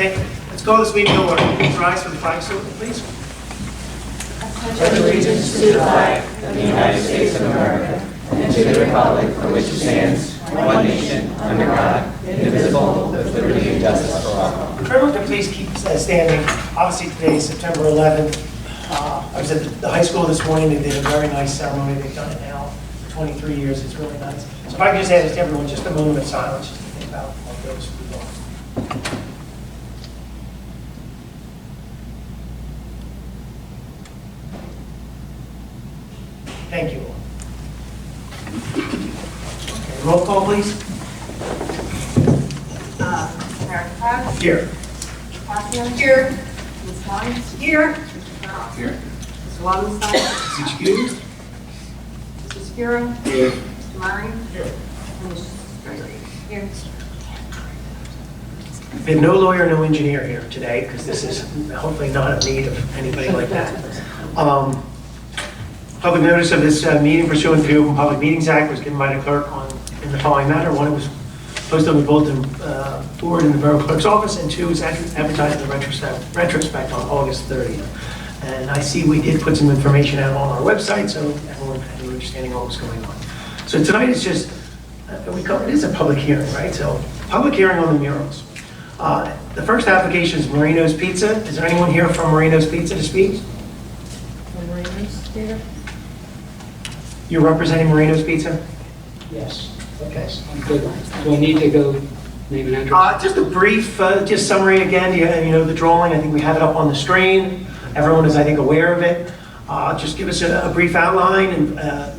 Okay, let's call this meeting to order. Please rise for the flag salute, please. Pledge allegiance to the flag of the United States of America and to the republic for which it stands, one nation, under God, indivisible, with liberty and justice for all. Everyone can please keep standing. Obviously today is September 11th. I was at the high school this morning. They did a very nice ceremony. They've done it now for 23 years. It's really nice. So if I could just ask everyone just a moment of silence just to think about what those people are. Thank you all. Okay, roll call, please. Eric Fox. Here. Casio. Here. Ms. Lyons. Here. Mr. Farrell. Here. Mr. Wallenstein. Is excused? Mr. Spiro. Here. Mr. Murray. Here. And Mr. Gregory. Here. We have no lawyer, no engineer here today, because this is hopefully not a need of anybody like that. Public notice of this meeting pursuant to the Open Public Meetings Act was given by the clerk in the following manner. One, it was posted on the bulletin board in the Borough Clerk's office, and two, it's advertised in the retrospect on August 30th. And I see we did put some information out on our website, so everyone had an understanding of what was going on. So tonight is just, it is a public hearing, right? So public hearing on the murals. The first application is Marino's Pizza. Is there anyone here from Marino's Pizza to speak? Marino's here. You're representing Marino's Pizza? Yes. Okay. I'm good. Do I need to go name and address? Just a brief just summary again. You know the drawing. I think we have it up on the screen. Everyone is, I think, aware of it. Just give us a brief outline. And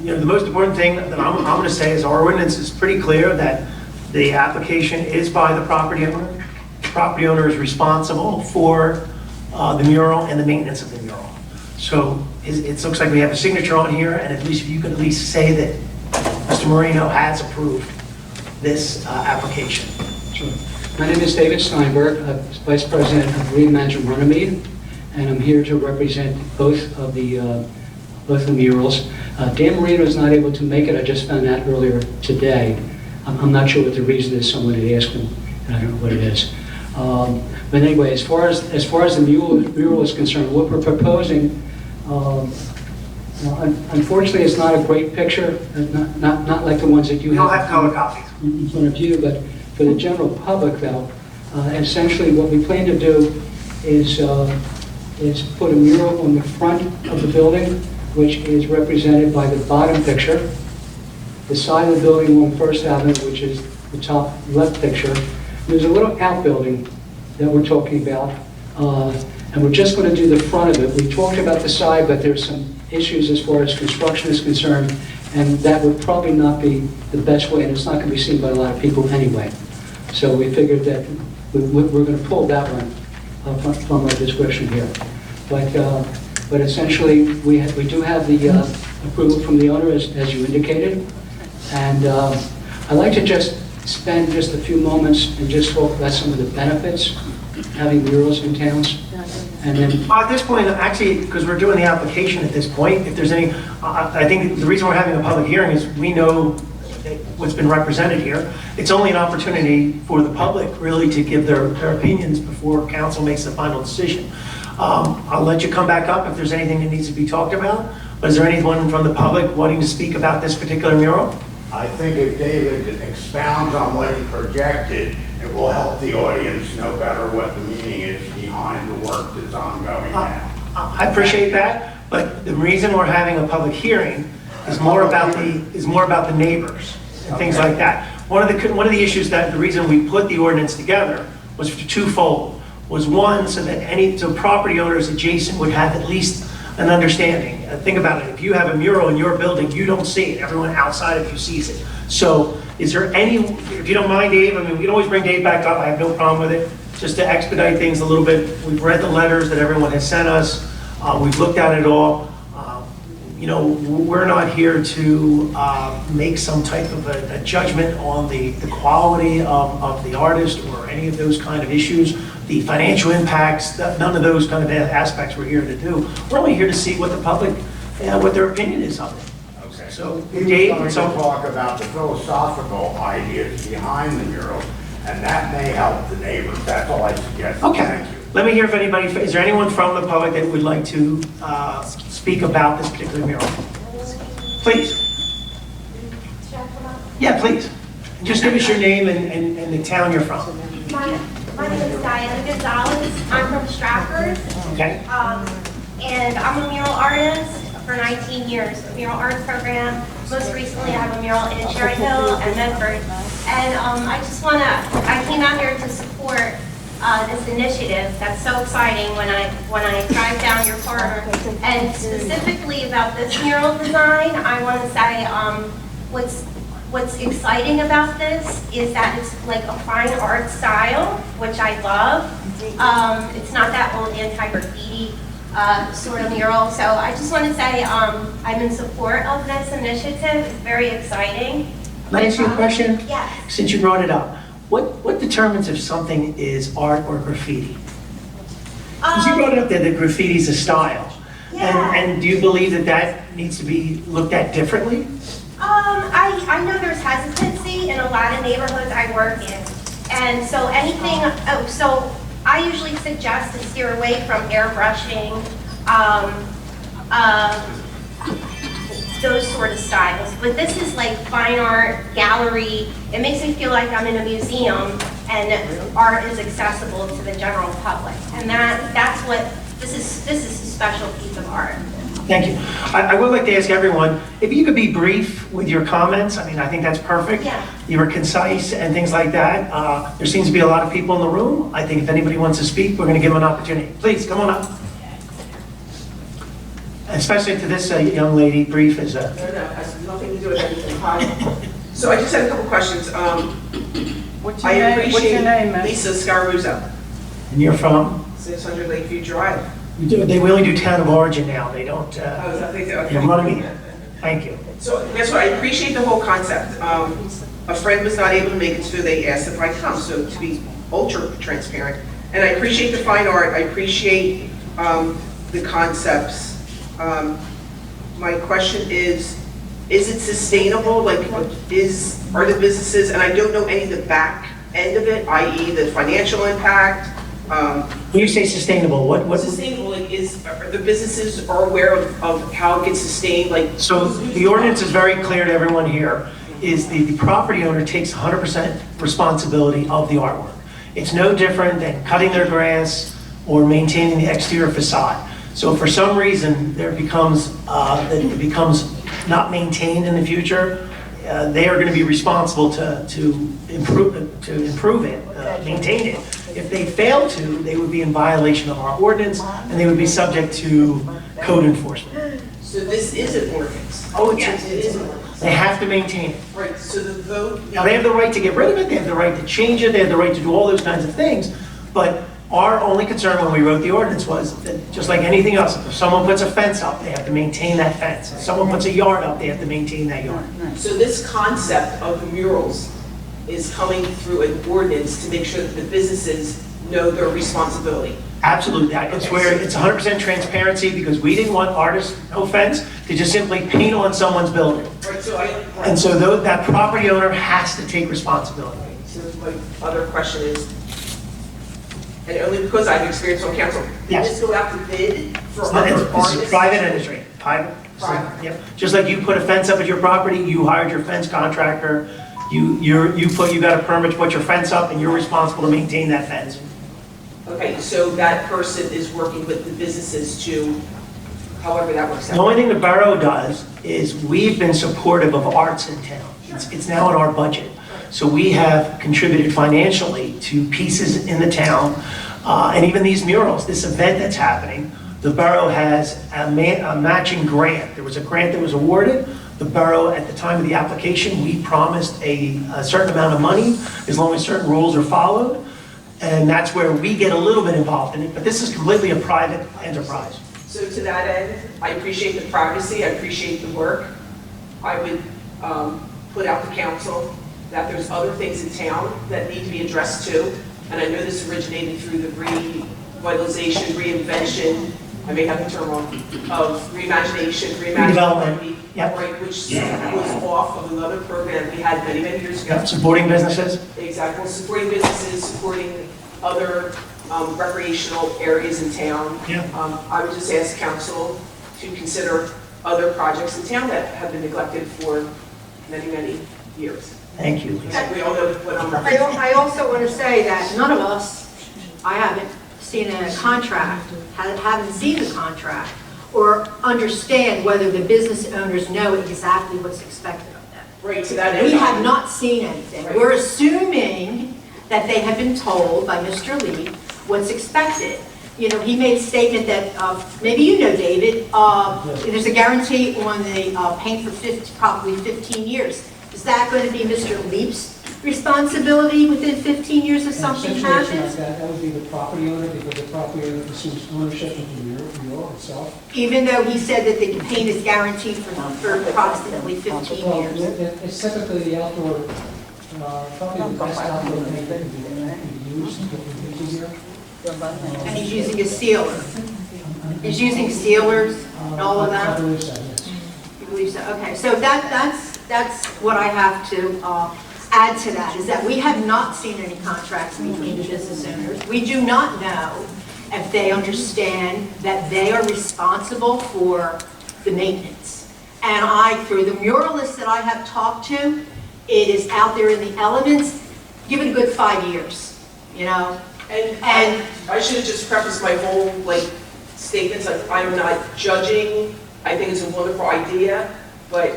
you know, the most important thing that I'm going to say is our ordinance is pretty clear that the application is by the property owner. The property owner is responsible for the mural and the maintenance of the mural. So it looks like we have a signature on here, and at least if you could at least say that Mr. Marino has approved this application. Sure. My name is David Steinberg, Vice President of Green Management Runnemede, and I'm here to represent both of the murals. Dan Marino is not able to make it. I just found out earlier today. I'm not sure what the reason is. Someone had asked him, and I don't know what it is. But anyway, as far as the mural is concerned, what we're proposing. Unfortunately, it's not a great picture, not like the ones that you have color copies in front of you, but for the general public, though, essentially what we plan to do is put a mural on the front of the building, which is represented by the bottom picture, the side of the building along First Avenue, which is the top left picture. There's a little outbuilding that we're talking about. And we're just going to do the front of it. We talked about the side, but there's some issues as far as construction is concerned, and that would probably not be the best way, and it's not going to be seen by a lot of people anyway. So we figured that we're going to pull that one from our description here. But essentially, we do have the approval from the owner, as you indicated, and I'd like to just spend just a few moments and just talk about some of the benefits of having murals in towns. And then at this point, actually, because we're doing the application at this point, if there's any, I think the reason we're having a public hearing is we know what's been represented here. It's only an opportunity for the public really to give their opinions before council makes the final decision. I'll let you come back up if there's anything that needs to be talked about. But is there anyone from the public wanting to speak about this particular mural? I think if David expounds on what he projected, it will help the audience know better what the meaning is behind the work that's ongoing now. I appreciate that, but the reason we're having a public hearing is more about the neighbors and things like that. One of the issues that the reason we put the ordinance together was twofold. Was one, so property owners adjacent would have at least an understanding. Think about it. If you have a mural in your building, you don't see it. Everyone outside of you sees it. So is there any, if you don't mind, Dave, I mean, we can always bring Dave back up. I have no problem with it. Just to expedite things a little bit, we've read the letters that everyone has sent us. We've looked at it all. You know, we're not here to make some type of a judgment on the quality of the artist or any of those kind of issues, the financial impacts, none of those kind of aspects we're here to do. We're only here to see what the public, what their opinion is of it. Okay. So, He was Dave, going to talk about the philosophical ideas behind the mural. and that may help the neighbors. That's all I suggest. Okay. Thank you. Let me hear if anybody, is there anyone from the public that would like to speak about this particular mural? Please. Yeah, please. Just give us your name and the town you're from. My name is Diana Gonzalez. I'm from Stratford. Okay? And I'm a mural artist for 19 years, a mural arts program. Most recently, I have a mural in Cherry Hill and Medford. And I came out here to support this initiative. That's so exciting when I drive down your corridor. And specifically about this mural design, I want to say what's exciting about this is that it's like a fine art style, which I love. It's not that old anti-graffiti sort of mural. So I just want to say I'm in support of this initiative. It's very exciting. Can I ask you a question? Yes. Since you brought it up, what determines if something is art or graffiti? Because you brought it up that the graffiti is a style. Yeah. And do you believe that that needs to be looked at differently? I know there's hesitancy in a lot of neighborhoods I work in. And so so I usually suggest to steer away from airbrushing, those sort of styles. But this is like fine art, gallery. It makes me feel like I'm in a museum and art is accessible to the general public. And that's what, this is a special piece of art. Thank you. I would like to ask everyone, if you could be brief with your comments. I mean, I think that's perfect. Yeah. You were concise and things like that. There seems to be a lot of people in the room. I think if anybody wants to speak, we're going to give them an opportunity. Please, come on up. Especially to this young lady, brief is a... No, it has nothing to do with anything. Hi. So I just had a couple questions. What's I appreciate your name, ma'am? Lisa Scaruzzo, And you're from? 600 Lakeview Drive. They only do town of origin now. They don't... Oh, is that okay? Runnemede. Thank you. So that's what I appreciate the whole concept. A friend was not able to make it, so they asked if I come, so to be ultra transparent. And I appreciate the fine art. I appreciate the concepts. My question is it sustainable? Like, are the businesses, and I don't know any of the back end of it, i.e. the financial impact. When you say sustainable, what? Sustainable, like, are the businesses are aware of how it gets sustained, like? So the ordinance is very clear to everyone here, is the property owner takes 100% responsibility of the artwork. It's no different than cutting their grass or maintaining the exterior facade. So if for some reason it becomes not maintained in the future, they are going to be responsible to improve it, maintain it. If they fail to, they would be in violation of our ordinance, and they would be subject to code enforcement. So this is an ordinance? Oh, Yes, it is an ordinance. They have to maintain it. Right, so the vote. Now, they have the right to get rid of it, they have the right to change it, they have the right to do all those kinds of things, but our only concern when we wrote the ordinance was that, just like anything else, if someone puts a fence up, they have to maintain that fence. If someone puts a yard up, they have to maintain that yard. So this concept of the murals is coming through an ordinance to make sure that the businesses know their responsibility. Absolutely, it's where it's 100% transparency, because we didn't want artists, no offense, to just simply paint on someone's building. Right, so And so that property owner has to take responsibility. So my other question is, and only because I've experienced on council, did Yes. this go out to bid for It's other artists? private industry, private. Private. Yep. Just like you put a fence up at your property, you hired your fence contractor, you got a permit to put your fence up, and you're responsible to maintain that fence. Okay, so that person is working with the businesses to, however that works The out. only thing the borough does is we've been supportive of arts in town. It's now in our budget. So we have contributed financially to pieces in the town, and even these murals, this event that's happening, the borough has a matching grant. There was a grant that was awarded. The borough, at the time of the application, we promised a certain amount of money as long as certain rules are followed. And that's where we get a little bit involved in it, but this is completely a private enterprise. So to that end, I appreciate the privacy, I appreciate the work. I would put out to council that there's other things in town that need to be addressed too. And I know this originated through the revitalization, reinvention I may have the term wrong, of Redevelopment. reimagining, Yep. right, which was off of another program we had many, many years ago. Yep, supporting businesses. Exactly, supporting businesses, supporting other recreational areas in town. Yeah. I would just ask council to consider other projects in town that have been neglected for many, many years. Thank you, Lisa. We all know what I'm referencing. I also want to say that none of us, I haven't seen a contract, haven't seen the contract, or understand whether the business owners know exactly what's expected of them. Right, to that end. We have not seen anything. Right. We're assuming that they have been told by Mr. Lee what's expected. You know, he made a statement that, maybe you know, David, there's a guarantee on the paint for probably 15 years. Is that going to be Mr. Leap's responsibility within 15 years if something In a situation happens? like that would be the property owner, because the property owner assumes ownership of the mural itself. Even though he said that the paint is guaranteed for approximately 15 Well, years. it's typically the outdoor, probably the best outdoor paint that can be used, what we're using here. And he's using a sealer. He's using sealers and all of I that? believe so, yes. You believe so? Okay, so that's what I have to add to that, is that we have not seen any contracts between the business owners. We do not know if they understand that they are responsible for the maintenance. And through the muralists that I have talked to, it is out there in the elements. Give it a good 5 years, you know? And I should have just prefaced my whole, statements, I'm not judging, I think it's a wonderful idea, but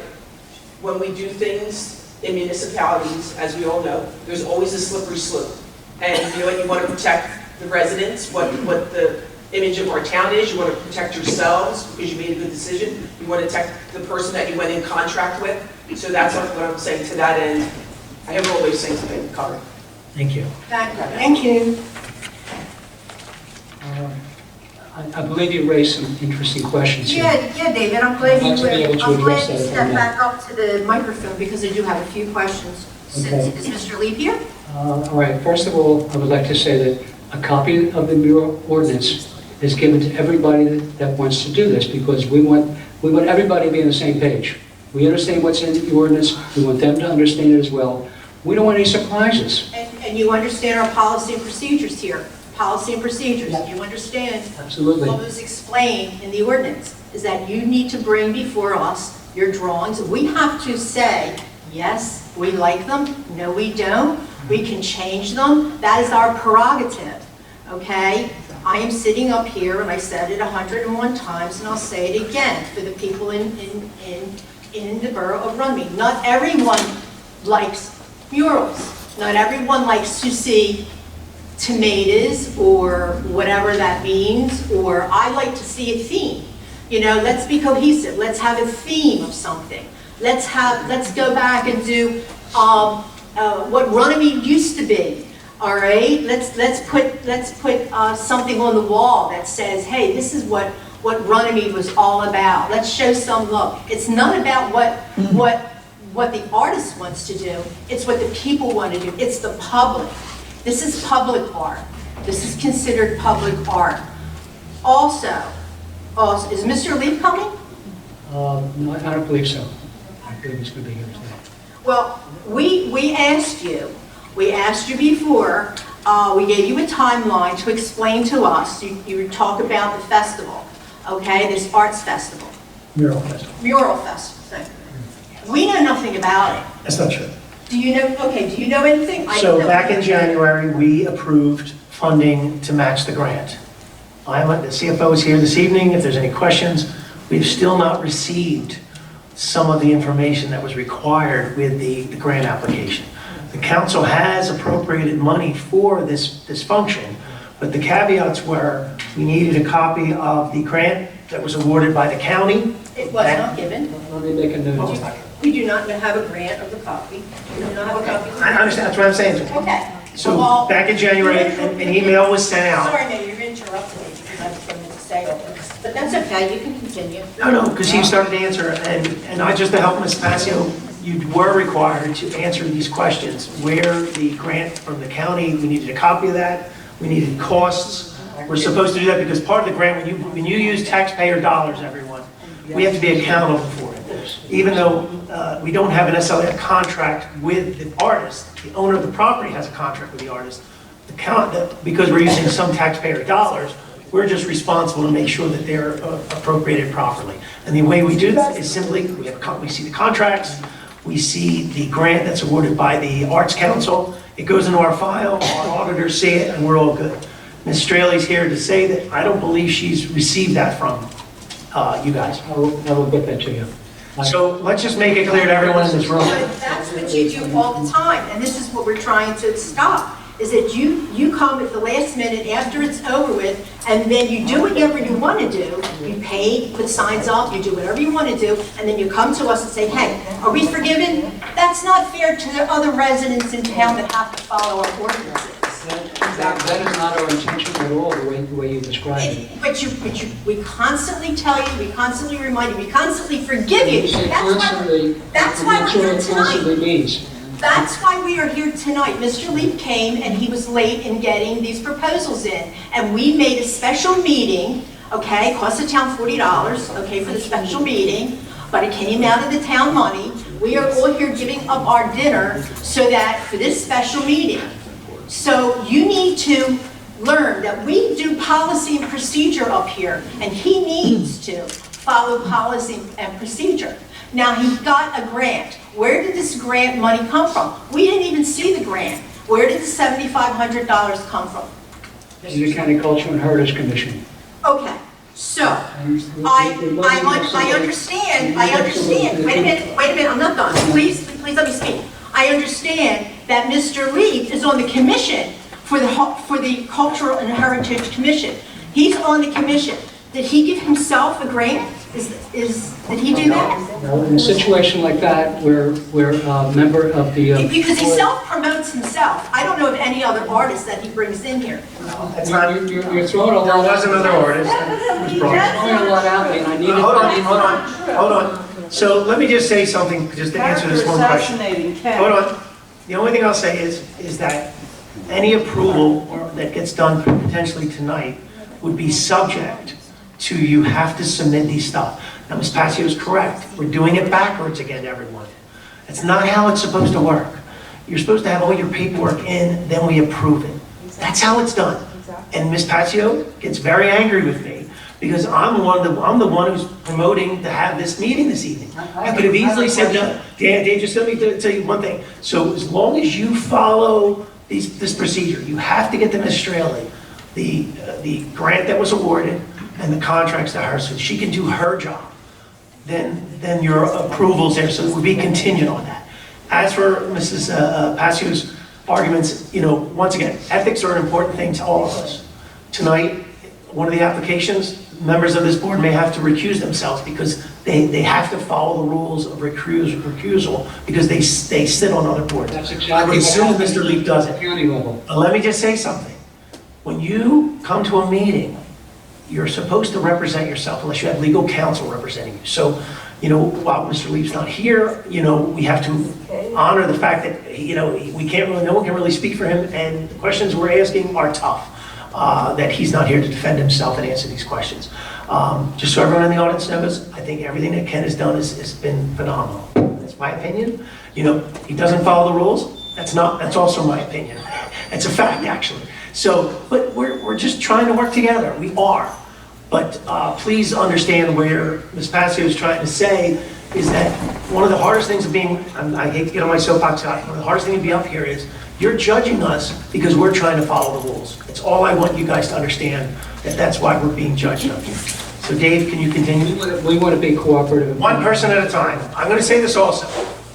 when we do things in municipalities, as we all know, there's always a slippery slope. And you want to protect the residents, what the image of our town is, you want to protect yourselves because you made a good decision, you want to protect the person that you went in contract with, so that's what I'm saying to that end. I have all those things been covered. Thank you. Thank you. I believe you raised some interesting questions here. Yeah, David, I'm glad I'd like to be able to address that if I stepped may. back up to the microphone because I do have a few questions. Okay. Is Mr. Leap here? All right, first of all, I would like to say that a copy of the mural ordinance is given to everybody that wants to do this, because we want everybody to be on the same page. We understand what's in the ordinance, we want them to understand it as well. We don't want any surprises. And you understand our policy and procedures here? Policy and procedures, Yeah. you understand? Absolutely. What was explained in the ordinance is that you need to bring before us your drawings. We have to say, yes, we like them, no, we don't. We can change them. That is our prerogative, okay? I am sitting up here, and I said it 101 times, and I'll say it again for the people in the borough of Runnemede. Not everyone likes murals. Not everyone likes to see tomatoes or whatever that means, or I like to see a theme. You know, let's be cohesive. Let's have a theme of something. Let's go back and do what Runnemede used to be. All right, let's put something on the wall that says, hey, this is what Runnemede was all about. Let's show some love. It's not about what the artist wants to do. It's what the people want to do. It's the public. This is public art. This is considered public art. Also, is Mr. Lee coming? No, I don't believe so. I believe he's going to be here today. Well, we asked you. We asked you before. We gave you a timeline to explain to us. You talk about the festival, okay? This arts festival. Mural Festival. Mural festival. Thank you. We know nothing about it. That's not true. Do you know? Okay. Do you know anything? I So don't know. back in January, we approved funding to match the grant. The CFO is here this evening. If there's any questions, we've still not received some of the information that was required with the grant application. The council has appropriated money for this function, but the caveats were we needed a copy of the grant that was awarded by the county. It was not given. Let me make a note. We do not have a grant of the copy. We do not have a copy. I understand, that's what I'm saying. Okay. So Well, back in January, an email was sent out. Sorry, Mayor, you're interrupting me because I was going to say all this. But that's okay, you can continue. No, because he started to answer, and I just to help Ms. Passio, you were required to answer these questions. Where the grant from the county, we needed a copy of that, we needed costs, We're supposed to do that because part of the grant, when you use taxpayer dollars, everyone, we have to be accountable for it. Even though we don't have necessarily a contract with the artist, the owner of the property has a contract with the artist. Because we're using some taxpayer dollars, we're just responsible to make sure that they're appropriated properly. And the way we do that is simply, we see the contracts, we see the grant that's awarded by the Arts Council, it goes into our file, our auditors see it, and we're all good. Ms. Straley's here to say that I don't believe she's received that from you guys. I will get that to you. So let's just make it clear to everyone in this room. But that's what you do all the time, and this is what we're trying to stop, is that you come at the last minute after it's over with, and then you do whatever you want to do. You pay, put signs up, you do whatever you want to do, and then you come to us and say, hey, are we forgiven? That's not fair to the other residents in town that have to follow our ordinances. That is not our intention at all, the way you describe it. But we constantly tell you, we constantly remind you, we constantly forgive you. That's why we're here tonight. That's why we are here tonight. Mr. Leap came and he was late in getting these proposals in. And we made a special meeting, okay, cost the town $40, okay, for the special meeting, but it came out of the town money. We are all here giving up our dinner so that, for this special meeting. So you need to learn that we do policy and procedure up here, and he needs to follow policy and procedure. Now, he got a grant. Where did this grant money come from? We didn't even see the grant. Where did the $7,500 come from? The County Cultural and Heritage Commission. Okay, so I understand. Wait a minute, I'm not done. Please let me speak. I understand that Mr. Leap is on the commission for the Cultural and Heritage Commission. He's on the commission. Did he give himself a grant? Did he do that? No, in a situation like that, we're a member of the... Because he self-promotes himself. I don't know of any other artist that he brings in here. You're throwing a lot... There was another artist that was brought in. You're throwing a lot out there, and I need... Hold on. So let me just say something, just to answer this one question. Hold on. The only thing I'll say is that any approval that gets done potentially tonight would be subject to you have to submit these stuff. Now, Ms. Passio is correct. We're doing it backwards again, everyone. That's not how it's supposed to work. You're supposed to have all your paperwork in, then we approve it. That's how it's done. And Ms. Passio gets very angry with me because I'm the one who's promoting to have this meeting this evening. I could have easily said, no, Dan, just let me tell you one thing. So as long as you follow this procedure, you have to get to Ms. Straley the grant that was awarded and the contracts to her so she can do her job. Then your approval's there, so it would be contingent on that. As for Mrs. Passio's arguments, once again, ethics are an important thing to all of us. Tonight, one of the applications, members of this board may have to recuse themselves because they have to follow the rules of recusal because they sit on other boards. That's exactly I would assume what Mr. Leap does it. County level. But let me just say something. When you come to a meeting, you're supposed to represent yourself unless you have legal counsel representing you. So, while Mr. Leap's not here, we have to honor the fact that, no one can really speak for him, and the questions we're asking are tough, that he's not here to defend himself and answer these questions. Just so everyone in the audience knows, I think everything that Ken has done has been phenomenal. That's my opinion. He doesn't follow the rules. That's also my opinion. It's a fact, actually. So, but we're just trying to work together. We are. But please understand where Ms. Passio is trying to say is that one of the hardest things of being, I hate to get on my soapbox, one of the hardest things to be up here is you're judging us because we're trying to follow the rules. It's all I want you guys to understand, that's why we're being judged up here. So Dave, can you continue? We want to be cooperative. One person at a time. I'm going to say this also.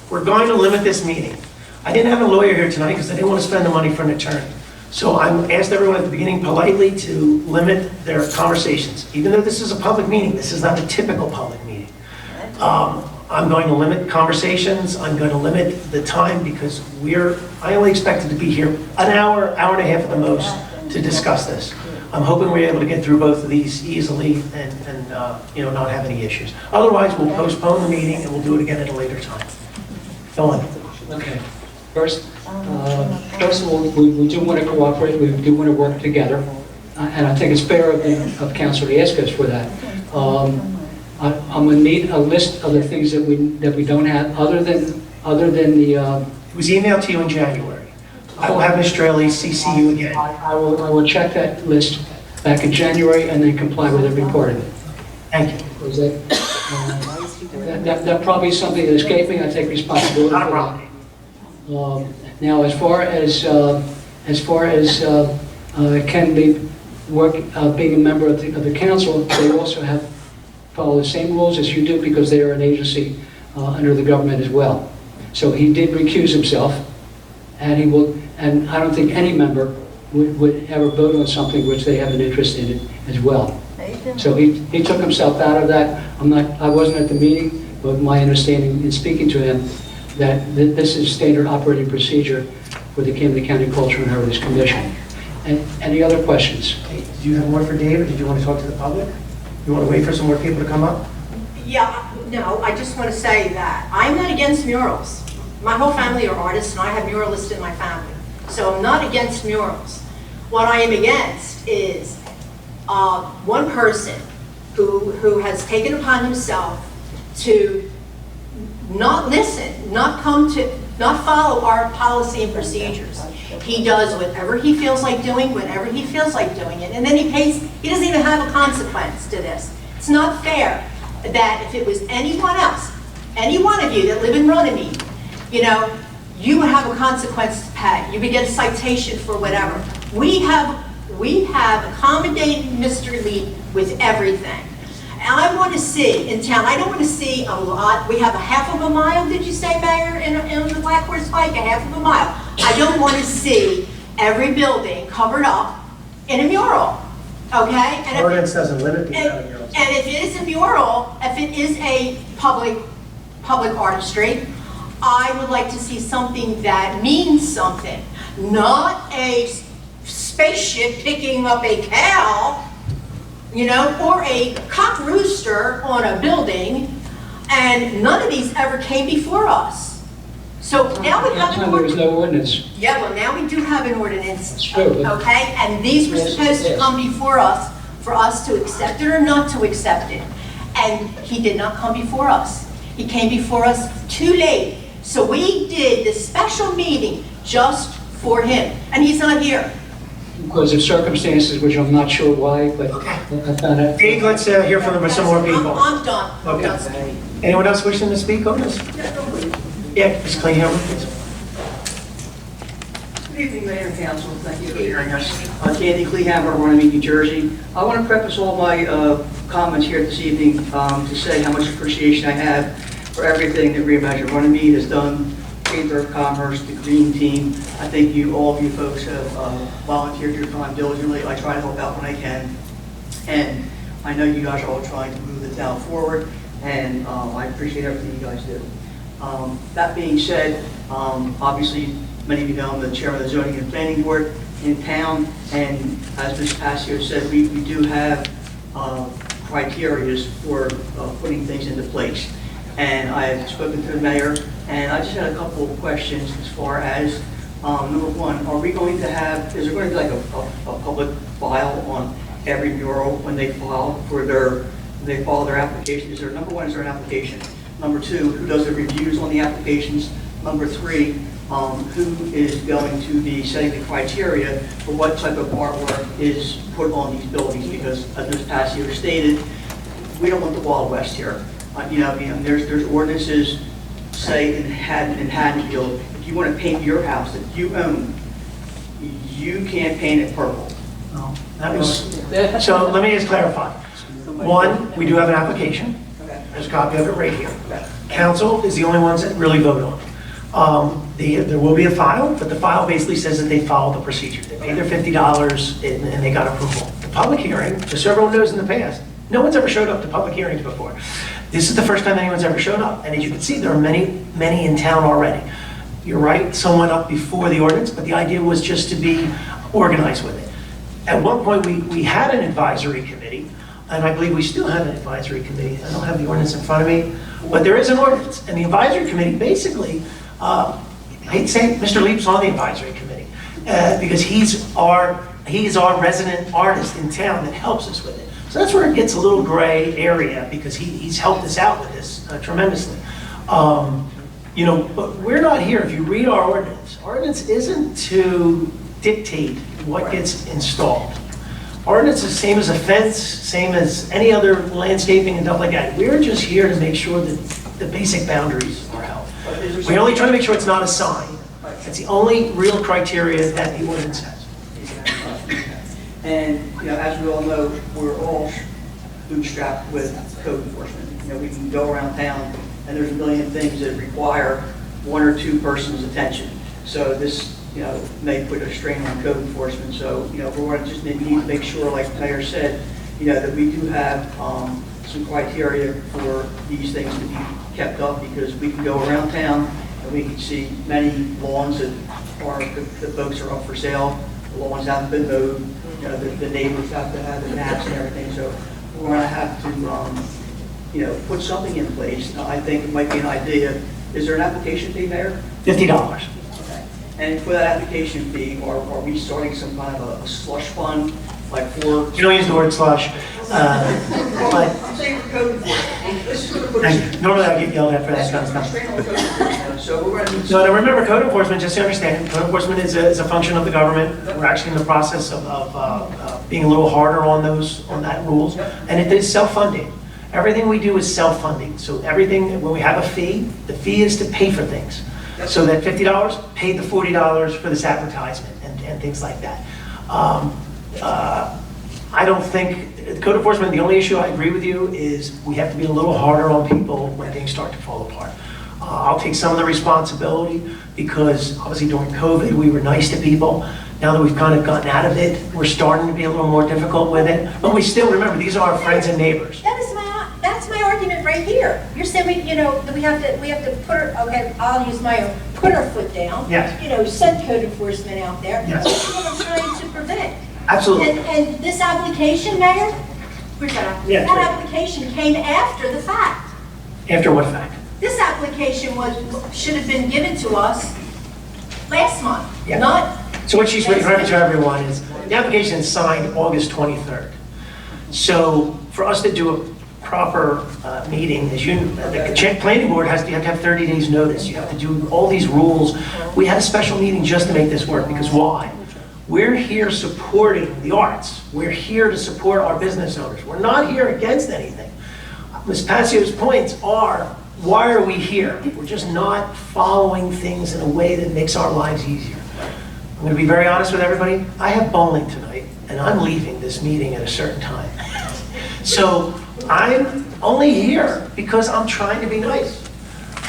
We're going to limit this meeting. I didn't have a lawyer here tonight because I didn't want to spend the money for an attorney. So I asked everyone at the beginning politely to limit their conversations. Even though this is a public meeting, this is not a typical public meeting. I'm going to limit conversations. I'm going to limit the time because I only expected to be here an hour and a half at the most to discuss this. I'm hoping we're able to get through both of these easily and not have any issues. Otherwise, we'll postpone the meeting and we'll do it again at a later time. Go on. Okay. First of all, we do want to cooperate. We do want to work together. and I think it's fair of council to ask us for that. I'm going to need a list of the things that we don't have, other than the. It was emailed to you in January. I will have Ms. Straley CC you again. I will check that list back in January and then comply with every part of it. Thank you. Was that probably is something that escaped me. I take responsibility Not a for problem. that. Now, as far as Ken being a member of the council, they also follow the same rules as you do because they are an agency under the government as well. So he did recuse himself, and he will. And I don't think any member would ever vote on something which they have an interest in it as well. So he took himself out of that. I wasn't at the meeting, but my understanding in speaking to him that this is standard operating procedure for the Camden County Culture and Heritage Commission. And any other questions? Okay, did you have more for David? Did you want to talk to the public? You want to wait for some more people to come up? Yeah, no, I just want to say that I'm not against murals. My whole family are artists, and I have muralists in my family. So I'm not against murals. What I am against is one person who has taken upon himself to not listen, not follow our policy and procedures. He does whatever he feels like doing, whenever he feels like doing it, and then he doesn't even have a consequence to this. It's not fair that if it was anyone else, any one of you that live in Runnemede, you would have a consequence to pay. You would get a citation for whatever. We have accommodated Mr. Lee with everything. And I want to see in town, I don't want to see a lot. We have a half of a mile, did you say, Mayor, in the Black Horse Pike, a half of a mile. I don't want to see every building covered up in a mural, okay? And Ordinance doesn't limit the amount of murals. And if it is a mural, if it is a public artistry, I would like to see something that means something, not a spaceship picking up a cow, or a cock rooster on a building, and none of these ever came before us. So now we have an There was ordinance. no ordinance. Yeah, well, now we do have an ordinance, That's true. okay? And these were Yes, supposed to yes. come before us, for us to accept it or not to accept it. And he did not come before us. He came before us too late. So we did this special meeting just for him, and he's not here. Because of circumstances, which I'm not sure why, but Okay. I found out. Dave, let's hear from some more people. I'm done. I'm done Okay. speaking. Anyone else wishing to speak on this? Yeah, Ms. Klinghammer, please. Good evening, Mayor and Council. Thank you for hearing us. Andy Kleehammer, Runnemede, New Jersey. I want to preface all my comments here this evening to say how much appreciation I have for everything that Reimagine Runnemede has done, Chamber of Commerce, the Green Team. I think all of you folks have volunteered your time diligently. I try to help out when I can. And I know you guys are all trying to move the town forward, and I appreciate everything you guys do. That being said, obviously, many of you know I'm the chair of the Zoning and Planning Board in town, and as Ms. Passio said, we do have criteria for putting things into place. And I have spoken to the mayor, and I just had a couple of questions as far as, number one, are we going to have, is there going to be like a public file on every mural when they file their application? Is there, number one, is there an application? Number two, who does the reviews on the applications? Number three, who is going to be setting the criteria for what type of artwork is put on these buildings? Because as Ms. Passio stated, we don't want the Wild West here. There's ordinances, say in Haddonfield, if you want to paint your house that you own, you can't paint it purple. No, that was, so let me just clarify. One, we do have an application. There's a copy of it right here. Council is the only ones that really vote on it. There will be a file, but the file basically says that they followed the procedure. They paid their $50 and they got approval. The public hearing, just so everyone knows in the past, no one's ever showed up to public hearings before. This is the first time anyone's ever showed up. And as you can see, there are many, many in town already. You're right, some went up before the ordinance, but the idea was just to be organized with it. At one point, we had an advisory committee, and I believe we still have an advisory committee. I don't have the ordinance in front of me, but there is an ordinance. And the advisory committee basically, I hate to say it, Mr. Leap's on the advisory committee because he's He's our resident artist in town that helps us with it. So that's where it gets a little gray area, because he's helped us out with this tremendously. You know, but we're not here, if you read our ordinance isn't to dictate what gets installed. Ordinance is same as a fence, same as any other landscaping and stuff like that. We're just here to make sure that the basic boundaries are held. We only try to make sure it's not a sign. That's the only real criteria that the ordinance has. And, you know, as we all know, we're all bootstrapped with code enforcement. You know, we can go around town and there's a million things that require one or two persons' attention. So this, you know, may put a strain on code enforcement. So, you know, we want to just maybe need to make sure, like the mayor said, you know, that we do have some criteria for these things to be kept up, because we can go around town and we can see many lawns that the folks are up for sale. The lawns haven't been mowed. You know, the neighbors have to have the maps and everything. So we're going to have to, you know, put something in place. I think it might be an idea. Is there an application fee, Mayor? $50. And for that application fee, are we starting some kind of a slush fund, like for? You don't use the word slush, but I'm saying for code enforcement. This is going to put normally I get yelled at for that kind of stuff. So we're going to need. No, now remember, code enforcement, just to understand, code enforcement is a function of the government. We're actually in the process of being a little harder on that rules, and it is self-funding. Everything we do is self-funding. So everything, when we have a fee, the fee is to pay for things. So that $50 paid the $40 for this advertisement and things like that. I don't think, the code enforcement, the only issue I agree with you is we have to be a little harder on people when things start to fall apart. I'll take some of the responsibility, because obviously during COVID, we were nice to people. Now that we've kind of gotten out of it, we're starting to be a little more difficult with it. But we still, remember, these are our friends and neighbors. That's my argument right here. You're saying that we have to put our, okay, I'll use my own, put our foot down. Yes. You know, send code enforcement out there. Yes. That's what I'm trying to prevent. Absolutely. And this application, Mayor, where's that? Yeah, that right. application came after the fact. After what fact? This application should have been given to us last month, Yeah. not. So what she's referring to everyone is, the application is signed August 23rd. So for us to do a proper meeting, as the planning board you have to have 30 days notice. You have to do all these rules. We had a special meeting just to make this work, because why? We're here supporting the arts. We're here to support our business owners. We're not here against anything. Ms. Passio's points are, why are we here? We're just not following things in a way that makes our lives easier. I'm going to be very honest with everybody. I have bowling tonight, and I'm leaving this meeting at a certain time. So I'm only here because I'm trying to be nice.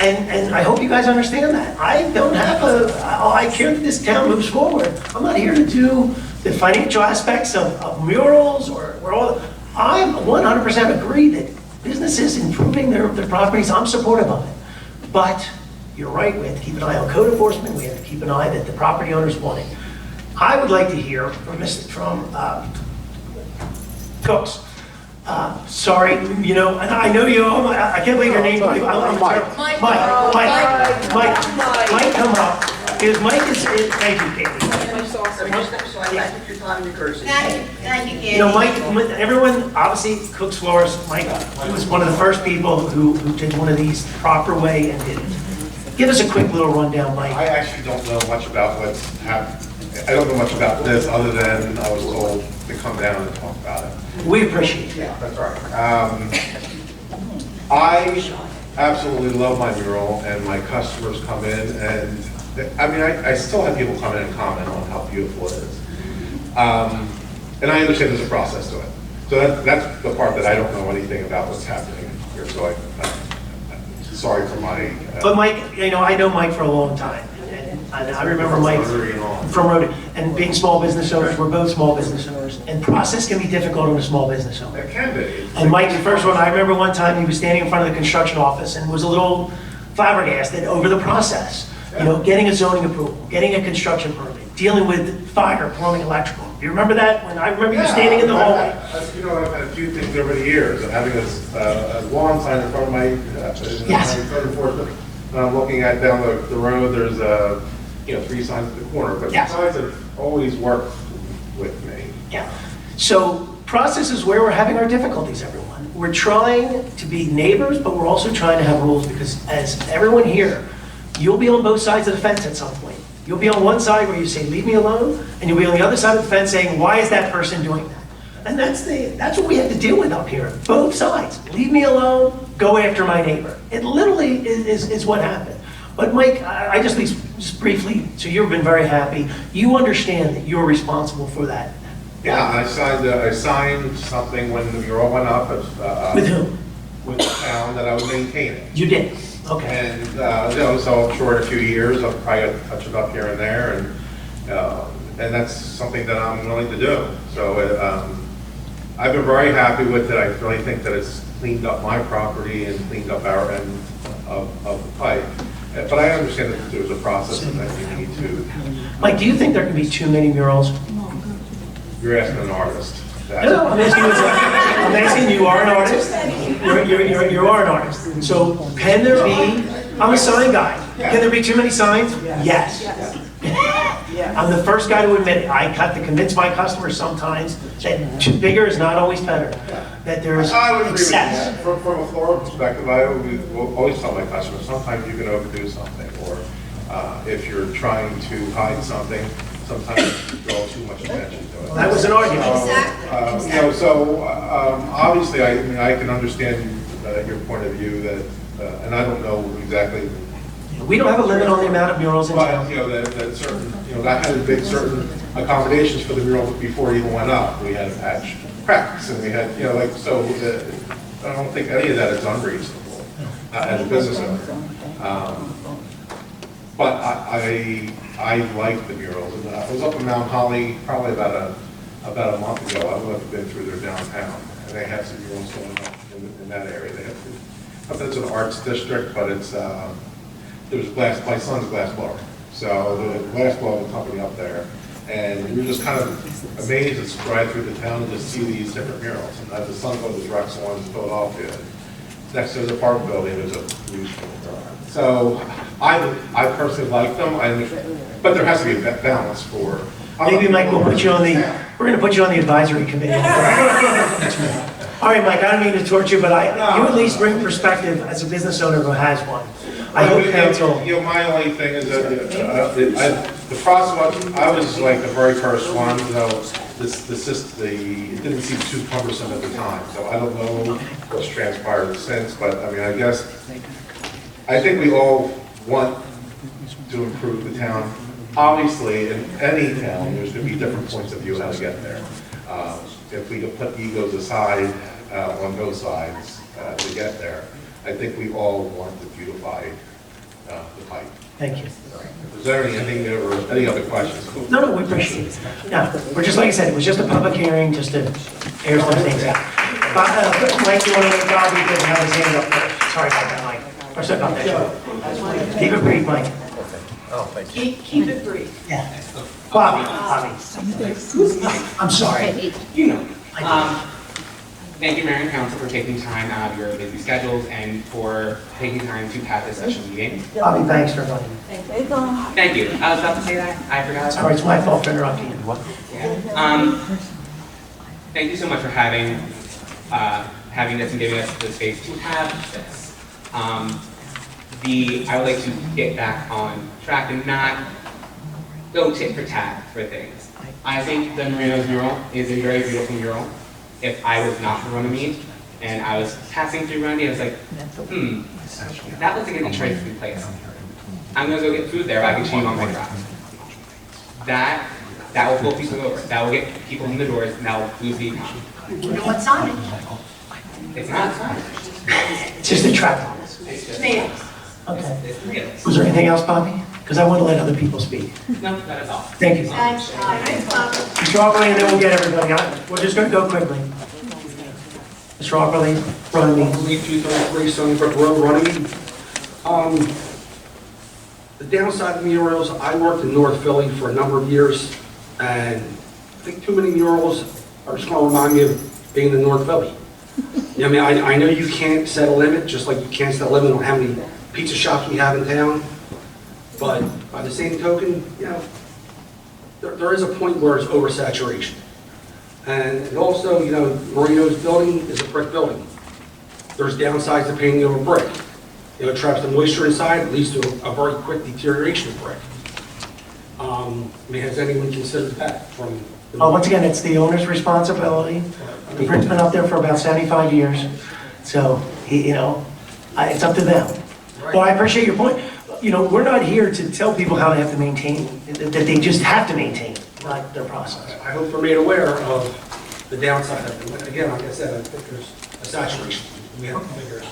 And I hope you guys understand that. I don't have I care that this town moves forward. I'm not here to do the financial aspects of murals or all. I 100% agree that businesses improving their properties, I'm supportive of it. But you're right, we have to keep an eye on code enforcement. We have to keep an eye that the property owners want it. I would like to hear from Cooks. Sorry, you know, and I know you, I can't believe your name. Mike, come up. Because Mike is, thank you, Katie. Thank you for your time and your courtesy. Thank you, Candy. You know, Mike, everyone, obviously, Cook's Flores, Mike, he was one of the first people who did one of these the proper way and did it. Give us a quick little rundown, Mike. I actually don't know much about what's happened. I don't know much about this, other than I was told to come down and talk about it. We appreciate it. Yeah, that's right. I absolutely love my mural, and my customers come in, and I mean, I still have people come in and comment on how beautiful it is. And I understand there's a process to it. So that's the part that I don't know anything about what's happening here. So I'm sorry for my. But Mike, you know, I know Mike for a long time. And I remember Mike from Rotary, and being small business owners, we're both small business owners, and process can be difficult on a small business owner. It can be. And Mike, the first one, I remember one time he was standing in front of the construction office and was a little flabbergasted over the process. You know, getting a zoning approval, getting a construction permit, dealing with fire, plumbing, electrical. Do you remember that? When I remember you standing in the hallway. You know, I've had a few things over the years, and having a lawn sign in front of my code enforcement. And I'm looking at down the road, there's 3 signs at the corner, but the signs have always worked with me. Yeah. So process is where we're having our difficulties, everyone. We're trying to be neighbors, but we're also trying to have rules because as everyone here, you'll be on both sides of the fence at some point. You'll be on one side where you say, leave me alone, and you'll be on the other side of the fence saying, why is that person doing that? And that's what we have to deal with up here, both sides. Leave me alone, go after my neighbor. It literally is what happened. But Mike, I just briefly, so you've been very happy. You understand that you're responsible for that. Yeah, I signed something when the mural went up. With whom? With the town that I would maintain it. You did, okay. And, so I'm sure in a few years, I'll probably touch it up here and there, and that's something that I'm willing to do. So I've been very happy with it. I really think that it's cleaned up my property and cleaned up our end of the pipe. But I understand that there's a process and that you need to. Mike, do you think there can be too many murals? You're asking an artist. No, I'm asking you are an artist. You are an artist. So can there be, I'm a sign guy. Can there be too many signs? Yes. I'm the first guy to admit it. I have to convince my customers sometimes that too bigger is not always better. That there's I would agree with excess. that. From a floral perspective, I will always tell my customers, sometimes you can overdo something, or if you're trying to hide something, sometimes you draw too much attention to it. Well, that was an argument. Exactly. So obviously, I mean, I can understand your point of view that, and I don't know exactly. We don't have a limit on the amount of murals in town. But, that certain, that had big certain accommodations for the mural before it even went up. We had to patch cracks, and we had, so I don't think any of that is unreasonable as a business owner. But I like the murals. And I was up in Mount Holly probably about a month ago. I would have been through their downtown, and they have some murals going on in that area. They have, not that it's an arts district, but it's there's my son's glass blower. So the glass blowing company up there, and you're just kind of amazed as to drive through the town and just see these different murals. And as the son goes to Drexel in Philadelphia, next to the park building, there's a huge mural. So I personally like them, but there has to be a balance for. Maybe Mike will put you on we're going to put you on the advisory committee. All right, Mike, I don't mean to torture you, but you at least bring perspective as a business owner who has one. I hope council. My only thing is that the process. I was like the very first one. It didn't seem too cumbersome at the time. So I don't know what's transpired since, but I mean, I think we all want to improve the town. Obviously, in any town, there's going to be different points of view how to get there. If we could put egos aside on both sides to get there, I think we all want to beautify the pipe. Thank you. Is there anything or any other questions? No, we appreciate it. No, we're just, like I said, it was just a public hearing, just to air some things out. Mike, you want to make Bobby because have his hand up first. Sorry about that, Mike. Or sorry about that. Keep it brief, Mike. Keep it brief. Yeah. Bobby. I'm sorry. You know. Thank you, Mayor and Council, for taking time out of your busy schedules and for taking time to have this special meeting. Bobby, thanks for running. Thank you. I was about to say that. I forgot. Sorry, it's my fault for interrupting you. Yeah. Thank you so much for having this and giving us the space to have this. I would like to get back on track and not go tit for tat for things. I think the Marino's mural is a very beautiful mural. If I was not from Runnemede and I was passing through Runnemede, I was like, that looks like an interesting place. I'm gonna go get food there, but I can cheat on my drive. That will pull people over. That will get people in the doors, and that will boost the economy. What's on it? It's not fun. It's just a trap. It's just, Okay. it's real. Was there anything else, Bobby? Because I want to let other people speak. No, that is all. Thank you. Thanks, Mr. Auberly, and then we'll get everybody out. We're just going to go quickly. Mr. Auberly, Runnemede. 233 Sunnybrook Road, Runnemede. The downside of murals, I worked in North Philly for a number of years, and I think too many murals are just going to remind me of being in North Philly. You know, I mean, I know you can't set a limit, just like you can't set a limit on how many pizza shops we have in town, but by the same token, there is a point where it's oversaturation. And also, you know, Marino's building is a brick building. There's downsides to painting over brick. You know, it traps the moisture inside, it leads to a very quick deterioration of brick. I mean, has anyone considered that from? Once again, it's the owner's responsibility. The brick's been up there for about 75 years, so, you know, it's up to them. But I appreciate your point. You know, we're not here to tell people how they have to maintain, that they just have to maintain, not their process. I hope we're made aware of the downside of it. Again, like I said, I think there's a saturation. We have to figure it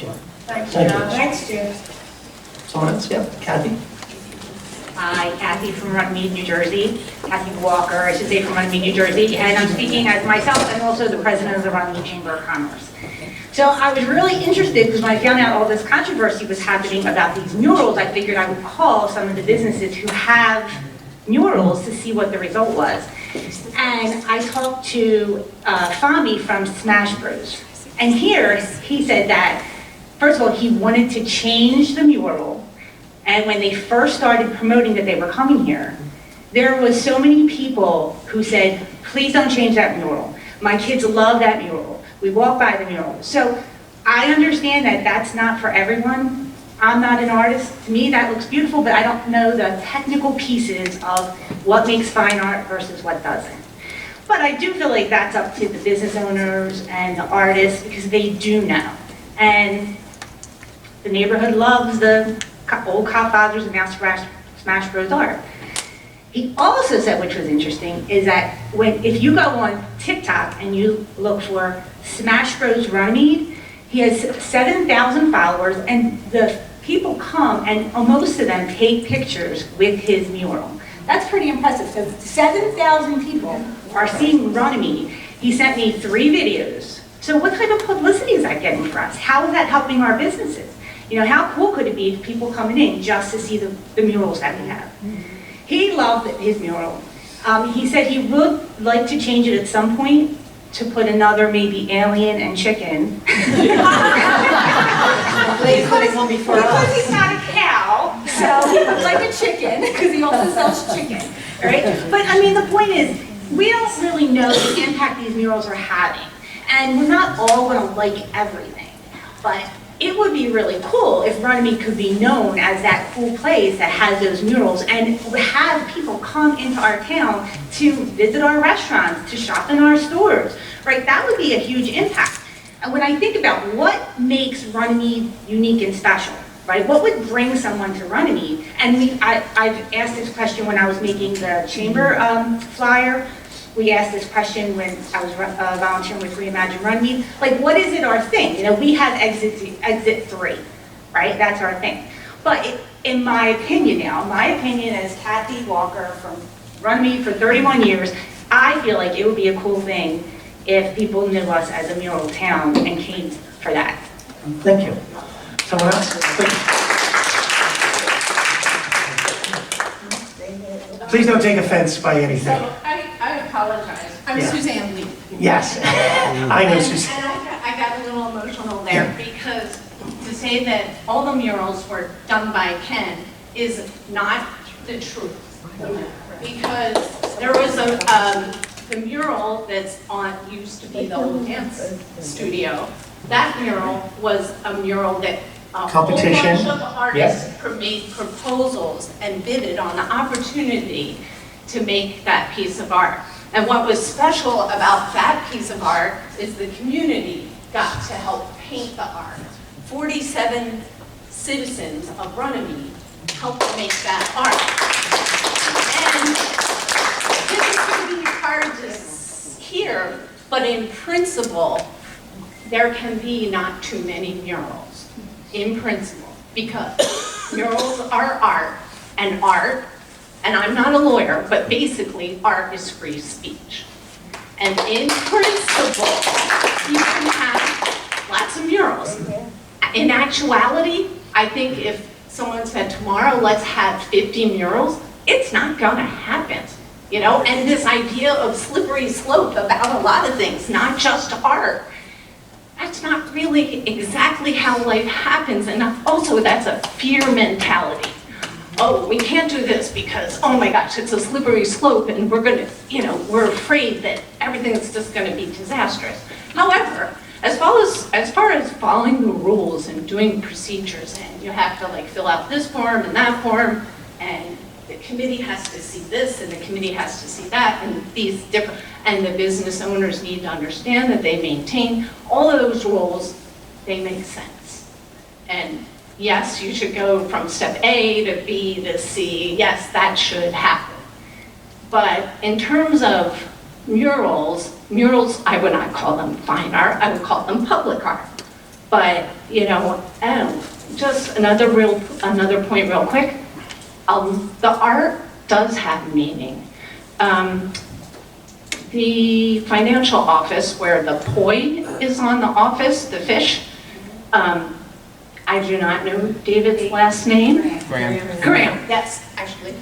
out. Thanks, Jim. Thanks, Jim. Someone else? Yeah, Kathy? Hi, Kathy from Runnemede, New Jersey. Kathy Walker, I should say, from Runnemede, New Jersey. And I'm speaking as myself and also the president of the Runnemede Chamber of Commerce. So I was really interested because when I found out all this controversy was happening about these murals, I figured I would call some of the businesses who have murals to see what the result was. And I talked to Fami from Smash Bros. And here, he said that, first of all, he wanted to change the mural. And when they first started promoting that they were coming here, there was so many people who said, please don't change that mural. My kids love that mural. We walk by the mural. So I understand that that's not for everyone. I'm not an artist. To me, that looks beautiful, but I don't know the technical pieces of what makes fine art versus what doesn't. But I do feel like that's up to the business owners and the artists because they do know. And the neighborhood loves the old Godfathers and now Smash Bros. Art. He also said, which was interesting, is that if you go on TikTok and you look for Smash Bros. Runnemede, he has 7,000 followers, and the people come and most of them take pictures with his mural. That's pretty impressive. So 7,000 people are seeing Runnemede. He sent me 3 videos. So what type of publicity is that getting for us? How is that helping our businesses? You know, how cool could it be if people coming in just to see the murals that we have? He loved his mural. He said he would like to change it at some point to put another maybe alien and chicken. Because he's not a cow, so he would like a chicken, because he also sells chicken, right? But I mean, the point is, we don't really know the impact these murals are having. And we're not all gonna like everything, but it would be really cool if Runnemede could be known as that cool place that has those murals and have people come into our town to visit our restaurants, to shop in our stores, right? That would be a huge impact. And when I think about what makes Runnemede unique and special, right? What would bring someone to Runnemede? And I've asked this question when I was making the chamber flyer. We asked this question when I was volunteering with Reimagine Runnemede. Like, what is it our thing? You know, we have exit 3, right? That's our thing. But in my opinion as Kathy Walker from Runnemede for 31 years, I feel like it would be a cool thing if people knew us as a mural town and came for that. Thank you. Someone else? Please don't take offense by anything. So I apologize. I'm Yeah. Suzanne Lee. Yes, I know, Suzanne. And I got a little emotional there because to say that all the murals were done by Ken is not the truth. Because there was the mural that's used to be the old dance studio. That mural was a mural that a Competition. whole bunch of artists made proposals and bidded on the opportunity to make that piece of art. And what was special about that piece of art is the community got to help paint the art. 47 citizens of Runnemede helped make that art. And this is going to be hard to hear, but in principle, there can be not too many murals. In principle, because murals are art, and I'm not a lawyer, but basically art is free speech. And in principle, you can have lots of murals. In actuality, I think if someone said tomorrow, let's have 50 murals, it's not gonna happen. You know, and this idea of slippery slope about a lot of things, not just art, that's not really exactly how life happens, and also that's a fear mentality. oh, we can't do this because, oh my gosh, it's a slippery slope and we're gonna, we're afraid that everything's just gonna be disastrous. However, as far as following the rules and doing procedures, and you have to like fill out this form and that form, and the committee has to see this and the committee has to see that, and these different, and the business owners need to understand that they maintain all of those rules, they make sense. And yes, you should go from step A to B to C, yes, that should happen. But in terms of murals, I would not call them fine art, I would call them public art. But, just another point real quick. The art does have meaning. The financial office where the poi is on the office, the fish, I do not know David's last name. Graham, yes, actually.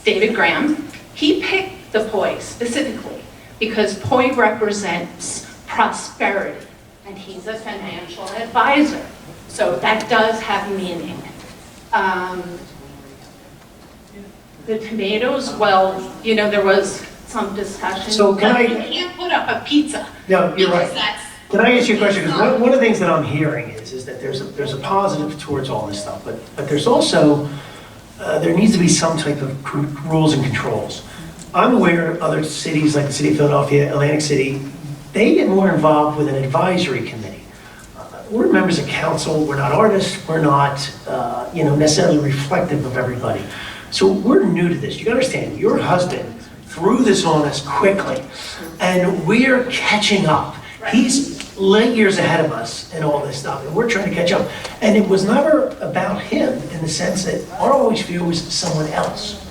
David Graham. He picked the poi specifically because poi represents prosperity, and he's a financial advisor. So that does have meaning. The tomatoes, well, there was some discussion. So can You can't put up a pizza. No, you're right. Because that's Can I ask you a question? Because one of the things that I'm hearing is that there's a positive towards all this stuff, but there's also, there needs to be some type of rules and controls. I'm aware of other cities like the city of Philadelphia, Atlantic City, they get more involved with an advisory committee. We're members of council, we're not artists, we're not necessarily reflective of everybody. So we're new to this. You understand, your husband threw this on us quickly, and we're catching up. He's light years ahead of us and all this stuff, and we're trying to catch up. And it was never about him in the sense that our always view was someone else.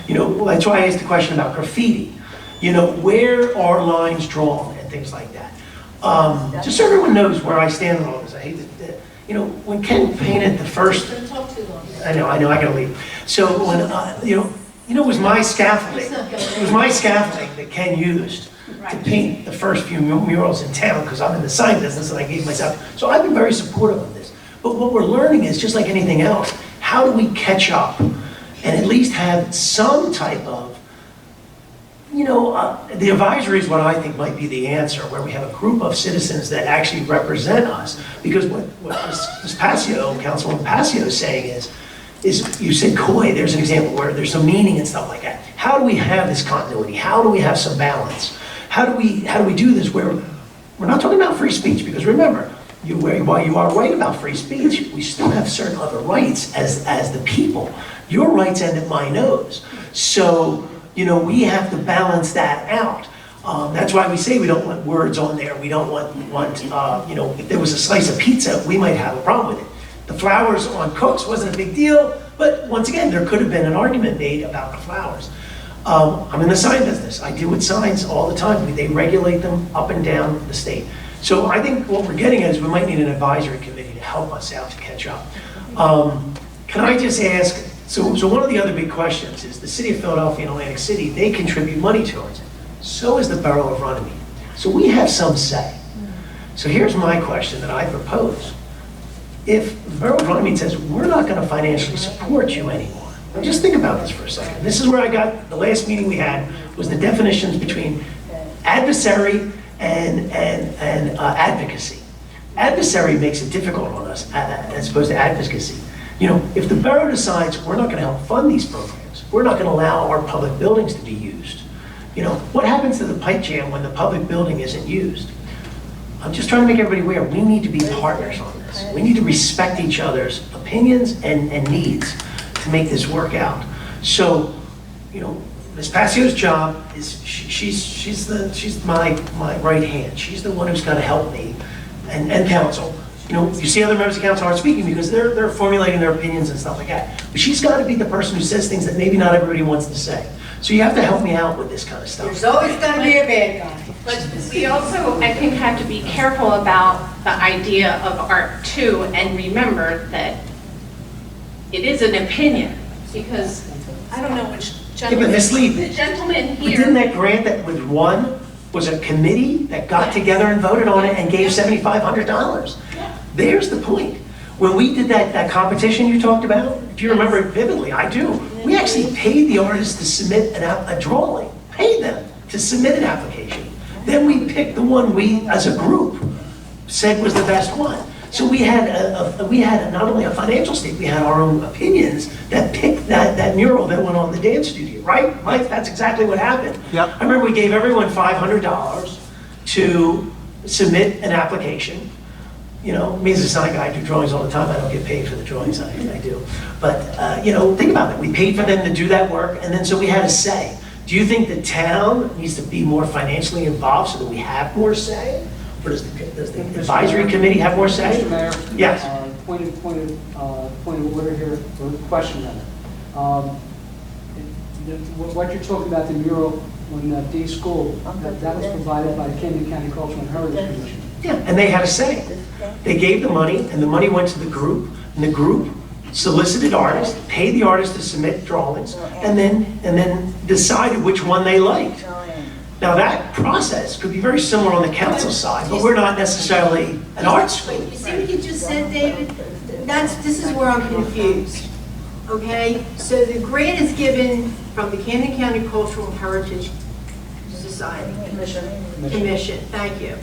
That's why I asked the question about graffiti. Where are lines drawn and things like that. Just so everyone knows where I stand on all this. I hate that, when Ken painted the first, I know, I gotta leave. So when, it was my scaffolding. It was my scaffolding that Ken used to paint the first few murals in town, because I'm in the sign business and I gave myself. So I've been very supportive of this. But what we're learning is, just like anything else, how do we catch up and at least have some type of, the advisory is what I think might be the answer, where we have a group of citizens that actually represent us. Because what Councilman Passio is saying is you said koi, there's an example where there's some meaning and stuff like that. How do we have this continuity? How do we have some balance? How do we do this where we're not talking about free speech? Because remember, while you are right about free speech, we still have certain other rights as the people. Your rights end at my nose. So, we have to balance that out. That's why we say we don't want words on there. We don't want if there was a slice of pizza, we might have a problem with it. The flowers on Cook's wasn't a big deal, but once again, there could have been an argument made about the flowers. I'm in the sign business. I deal with signs all the time. They regulate them up and down the state. So I think what we're getting at is we might need an advisory committee to help us out to catch up. Can I just ask, so one of the other big questions is the city of Philadelphia and Atlantic City, they contribute money towards it. So is the Borough of Runnemede. So we have some say. So here's my question that I propose. If the Borough of Runnemede says, we're not going to financially support you anymore, now just think about this for a second. This is where I got, the last meeting we had was the definitions between adversary and advocacy. Adversary makes it difficult on us as opposed to advocacy. If the borough decides we're not going to help fund these programs, we're not going to allow our public buildings to be used. What happens to the pipe jam when the public building isn't used? I'm just trying to make everybody aware, we need to be partners on this. We need to respect each other's opinions and needs to make this work out. So, Ms. Passio's job is, she's my right hand. She's the one who's got to help me and council. You see other members of council aren't speaking because they're formulating their opinions and stuff like that. But she's got to be the person who says things that maybe not everybody wants to say. So you have to help me out with this kind of stuff. There's always going to be a bad guy. But we also, I think, have to be careful about the idea of art too, and remember that it is an opinion, because I don't know which gentleman. The gentleman But didn't here. that grant that was won was a committee that got together and voted on it and gave $7,500? There's the point. When we did that competition you talked about, if you remember it vividly, I do, we actually paid the artists to submit a drawing, paid them to submit an application. Then we picked the one we, as a group, said was the best one. So we had not only a financial stake, we had our own opinions that picked that mural that went on the dance studio, right? Mike, that's exactly what happened. Yep. I remember we gave everyone $500 to submit an application. You know, me as a sign guy, I do drawings all the time, I don't get paid for the drawings I do. But, you know, think about it, we paid for them to do that work, and then so we had a say. Do you think the town needs to be more financially involved so that we have more say? Or does the advisory committee have more say? Mr. Mayor? Yes. Point of order here, or question rather. What you're talking about, the mural on D School, that was provided by the Camden County Cultural and Heritage Commission. Yeah, and they had a say. They gave the money, and the money went to the group, and the group solicited artists, paid the artists to submit drawings, and then decided which one they liked. Now that process could be very similar on the council side, but we're not necessarily an art school. You see what you just said, David? This is where I'm confused, okay? So the grant is given from the Camden County Cultural and Heritage Society. Commission, thank you.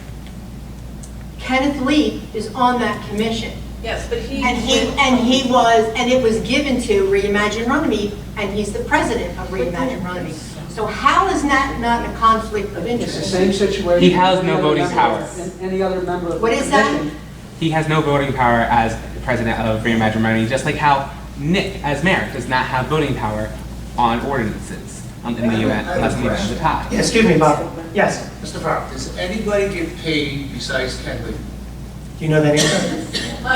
Kenneth Lee is on that commission. Yes, but And it was given to Reimagine Runnemede, and he's the president of Reimagine Runnemede. So how is that not a conflict of It's the interest? same situation. He has as no any voting other power. member- Any other member of the What is that? commission. He has no voting power as president of Reimagine Runnemede, just like how Nick, as mayor, does not have voting power on ordinances in the event, unless in the event of a tie. Yeah, excuse me, Bob. Yes, Mr. Farrell. Does anybody get paid besides Ken Lee? Do you know that answer?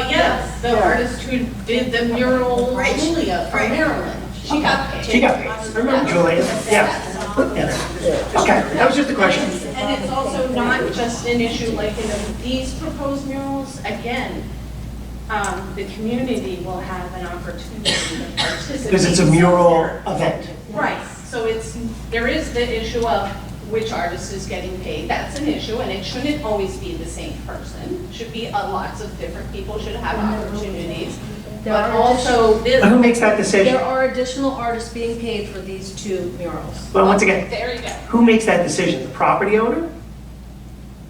yes, the artist who did the mural, Right. Julia from Maryland. She got paid. She got paid. Remember Julia? Yeah. Okay, that was just a question. And it's also not just an issue like in these proposed murals, again, the community will have an opportunity to participate. Because it's a mural event. Right, so there is the issue of which artist is getting paid, that's an issue, and it shouldn't always be the same person. Should be lots of different people should have opportunities. But also, But who makes that decision? There are additional artists being paid for these two murals. Well, once again, there you go. who makes that decision? The property owner?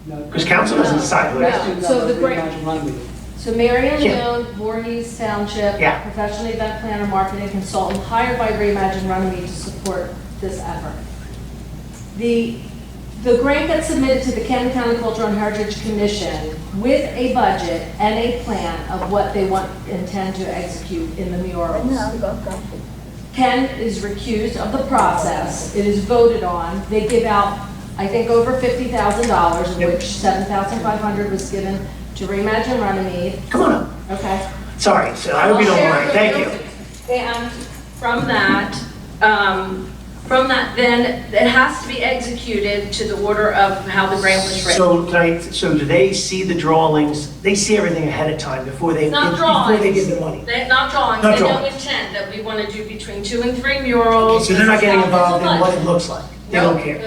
Because council doesn't decide who it is. So the Reimagine Runnemede. So Marion Yeah. Young, Voorhees Township, Yeah. professional event planner, marketing consultant, hired by Reimagine Runnemede to support this effort. The grant gets submitted to the Camden County Cultural and Heritage Commission with a budget and a plan of what they intend to execute in the murals. Ken is recused of the process. It is voted on. They give out, I think, over $50,000, of which $7,500 was given to Reimagine Runnemede. Come on up. Okay. Sorry, so I hope you don't mind. Thank you. And from that, then it has to be executed to the order of how the grant was written. So do they see the drawings? They see everything ahead of time before they Not before drawings. they give the money? They're not drawings, Not they know drawings. intent, that we want to do between 2 and 3 murals. So they're not getting involved in what it No, looks like? They don't care?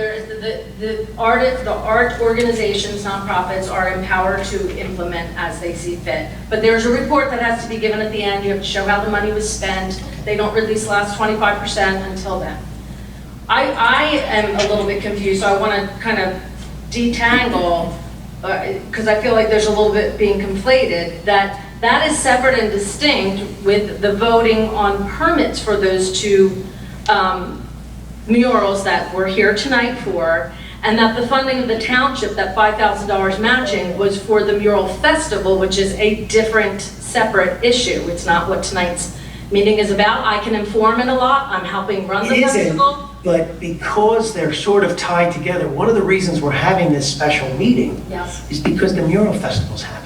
the art organizations, nonprofits are empowered to implement as they see fit. But there's a report that has to be given at the end, you have to show how the money was spent. They don't release the last 25% until then. I am a little bit confused, so I want to kind of detangle, because I feel like there's a little bit being conflated, that is separate and distinct with the voting on permits for those two murals that we're here tonight for, and that the funding of the township, that $5,000 matching, was for the mural festival, which is a different, separate issue. It's not what tonight's meeting is about. I can inform it a lot. I'm helping run the It isn't, festival. but because they're sort of tied together, one of the reasons we're having this special meeting Yes. is because the mural festival's happening,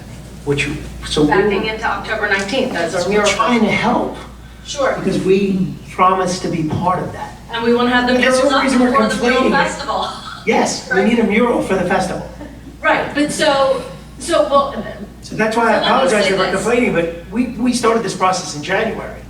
Backing into October 19th as our we're mural trying to festival. help, Sure. because we promised to be part of that. And we want to have the And that's murals the up reason we're before the mural conflating it. festival. Yes, we need a mural for the festival. Right, but so well, So that's why I So let me apologize say if we're this. complaining, but we started this process in January.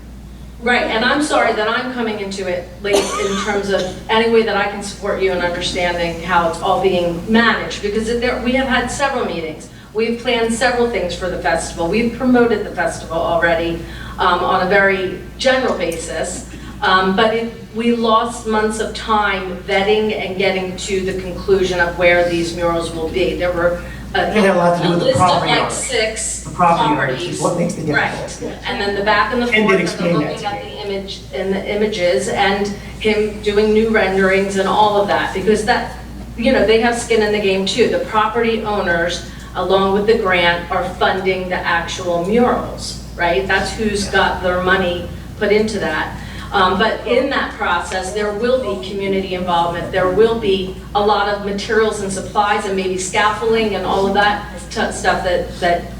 right, and I'm sorry that I'm coming into it late in terms of any way that I can support you in understanding how it's all being managed, because we have had several meetings. we've planned several things for the festival. We've promoted the festival already on a very general basis, but we lost months of time vetting and getting to the conclusion of where these murals will be. There were It had a lot to do with the list of property like owners. 6 The property owners properties. is what makes the difference. Right, and then the back and the And forth, did and explain the that looking to at the image and the images, and him doing new renderings and all of that, because that, you know, they have skin in the game too. The property owners, along with the grant, are funding the actual murals, right? That's who's got their money put into that. But in that process, there will be community involvement. There will be a lot of materials and supplies and maybe scaffolding and all of that stuff that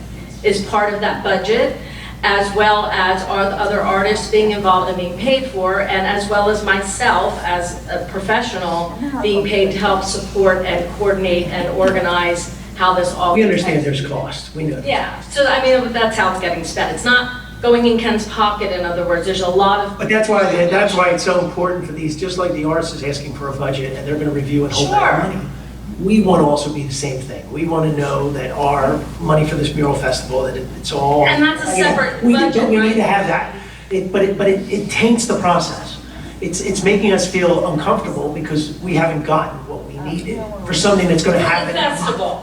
is part of that budget, as well as other artists being involved and being paid for, and as well as myself as a professional being paid to help support and coordinate and organize how this all. We understand there's cost, we know that. Yeah, so I mean, that's how it's getting spent. It's not going in Ken's pocket, in other words. There's a lot of. But that's why it's so important for these, just like the artist is asking for a budget and they're gonna review and hold back Sure. money. We want to also be the same thing. We want to know that our money for this mural festival, that it's all. And that's a separate We budget, need right? to have that. But it taints the process. It's making us feel uncomfortable because we haven't gotten what we needed for something that's going to happen.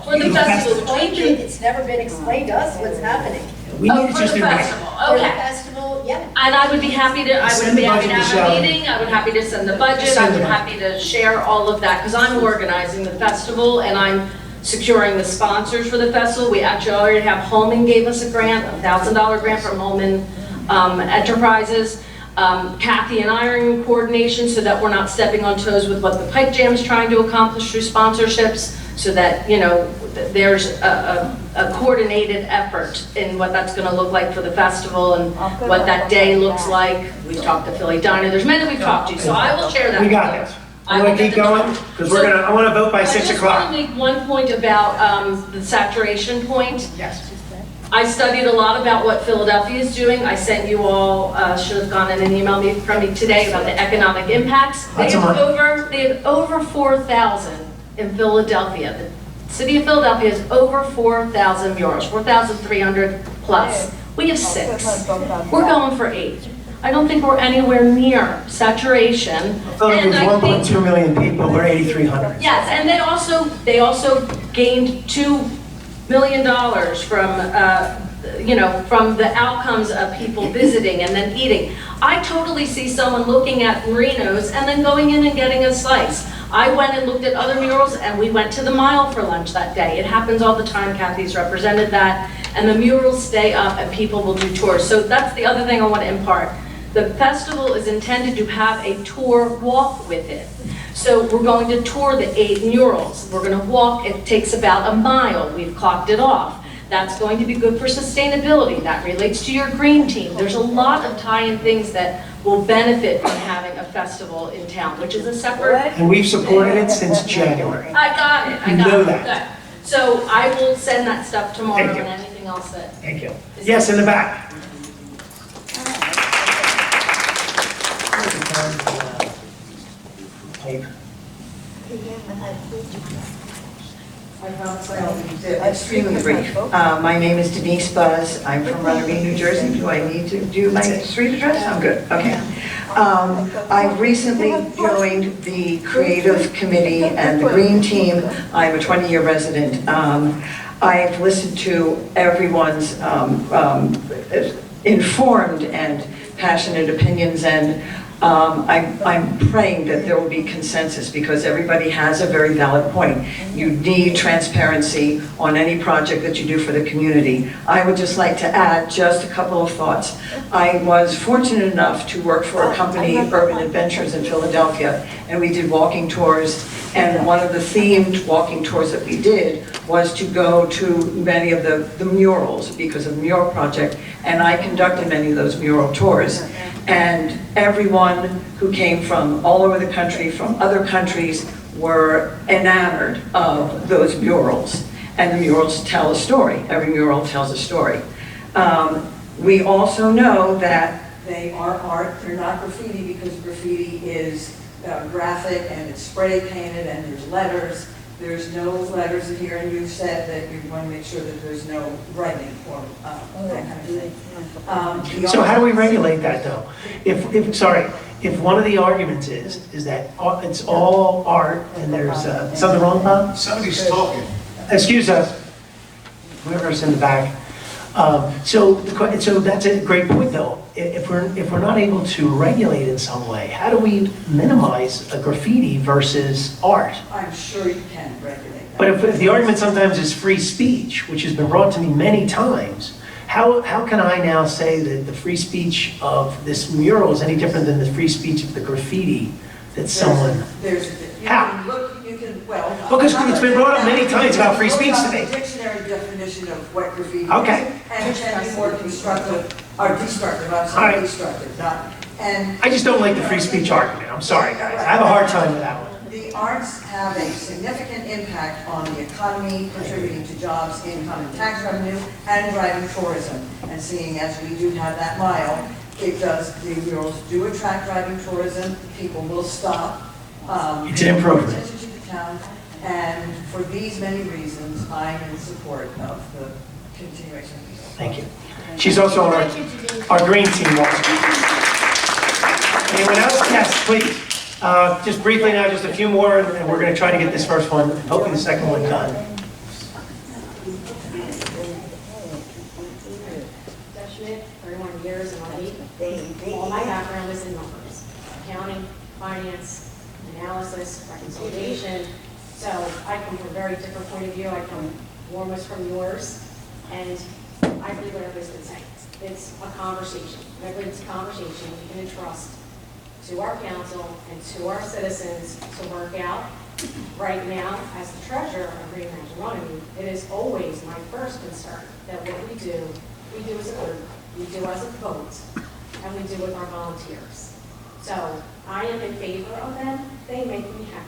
For the festival. It's never been explained to us what's happening. We need it For just the in writing. festival, For the okay. festival, yeah. And I would be happy to, Send the budget to have a Michelle. meeting, I would happy to send the budget, I Send would the budget. happy to share all of that, because I'm organizing the festival and I'm securing the sponsors for the festival. We actually already have Holman gave us a grant, a $1,000 grant from Holman Enterprises. Kathy and I are in coordination so that we're not stepping on toes with what the Pipe Jam is trying to accomplish through sponsorships, so that, you know, there's a coordinated effort in what that's going to look like for the festival and what that day looks like. We've talked to Philly Diner, there's many we've talked to, so I will share that. We got with this. you. You want to keep going? Because I want to vote by 6 I just o'clock. want to make one point about the saturation point. Yes. I studied a lot about what Philadelphia is doing. I sent you all, should have gone in and emailed from me today about the economic impacts. They Lots of money. have over 4,000 in Philadelphia. The city of Philadelphia has over 4,000 murals, 4,300 plus. We have 6. We're going for 8. I don't think we're anywhere near saturation. Philadelphia's And I think- 1.2 million people, we're 8,300. Yes, and they also gained $2 million from, you know, from the outcomes of people visiting and then eating. I totally see someone looking at Marino's and then going in and getting a slice. I went and looked at other murals and we went to the Mile for lunch that day. It happens all the time, Kathy's represented that. And the murals stay up and people will do tours. So that's the other thing I want to impart. The festival is intended to have a tour walk with it. So we're going to tour the 8 murals. We're going to walk, it takes about a mile. We've clocked it off. That's going to be good for sustainability. That relates to your green team. There's a lot of tie-in things that will benefit from having a festival in town, which is a separate. And we've supported it since January. I got it, You I got know it. that. Good. So I will send that stuff tomorrow Thank you. and anything else that. Thank you. Yes, in the back. Tape. Extremely brief. My name is Denise Buzz. I'm from Runnemede, New Jersey. Do I need to do my street address? I'm good, okay. I recently joined the creative committee and the green team. I'm a 20-year resident. I've listened to everyone's informed and passionate opinions, and I'm praying that there will be consensus, because everybody has a very valid point. You need transparency on any project that you do for the community. I would just like to add just a couple of thoughts. I was fortunate enough to work for a company, Urban Adventures in Philadelphia, and we did walking tours, and one of the themed walking tours that we did was to go to many of the murals, because of the mural project, and I conducted many of those mural tours. And everyone who came from all over the country, from other countries, were enamored of those murals. And the murals tell a story. Every mural tells a story. We also know that they are art, they're not graffiti, because graffiti is graphic and it's spray painted and there's letters. There's no letters in here, and you've said that you want to make sure that there's no writing or that kind of thing. So how do we regulate that, though? If one of the arguments is that it's all art and there's something wrong, Bob? Somebody's talking. Excuse us, whoever's in the back. So that's a great point, though. If we're not able to regulate in some way, how do we minimize a graffiti versus art? I'm sure you can regulate that. But if the argument sometimes is free speech, which has been brought to me many times, how can I now say that the free speech of this mural is any different than the free speech of the graffiti that someone... Because it's been brought up many times about free speech today. The dictionary definition of what graffiti is. Okay. And it can be more constructive, or destructive, I'm sorry, destructive, not, and... I just don't like the free speech argument, I'm sorry, guys. I have a hard time with that one. The arts have a significant impact on the economy, contributing to jobs, income, and tax revenue, and driving tourism. And seeing as we do have that mile, the murals do attract driving tourism, people will stop. It's an improvement. Attention to the town, and for these many reasons, I'm in support of the continuation of these. Thank you. She's also on our green team. Anyone else? Yes, please. Just briefly now, just a few more, and we're going to try to get this first one, and hopefully the second one done. Deb Schmidt, 31 years in IT. All my background is in numbers, accounting, finance, analysis, reconciliation. So I come from a very different point of view. I come warmest from yours, and I believe what everybody's been saying. It's a conversation. Whenever it's a conversation, we can entrust to our council and to our citizens to work out. Right now, as the treasurer of Green Mountain Runnemede, it is always my first concern that what we do as a group, we do as a vote, and we do with our volunteers. So I am in favor of them. They make me happy.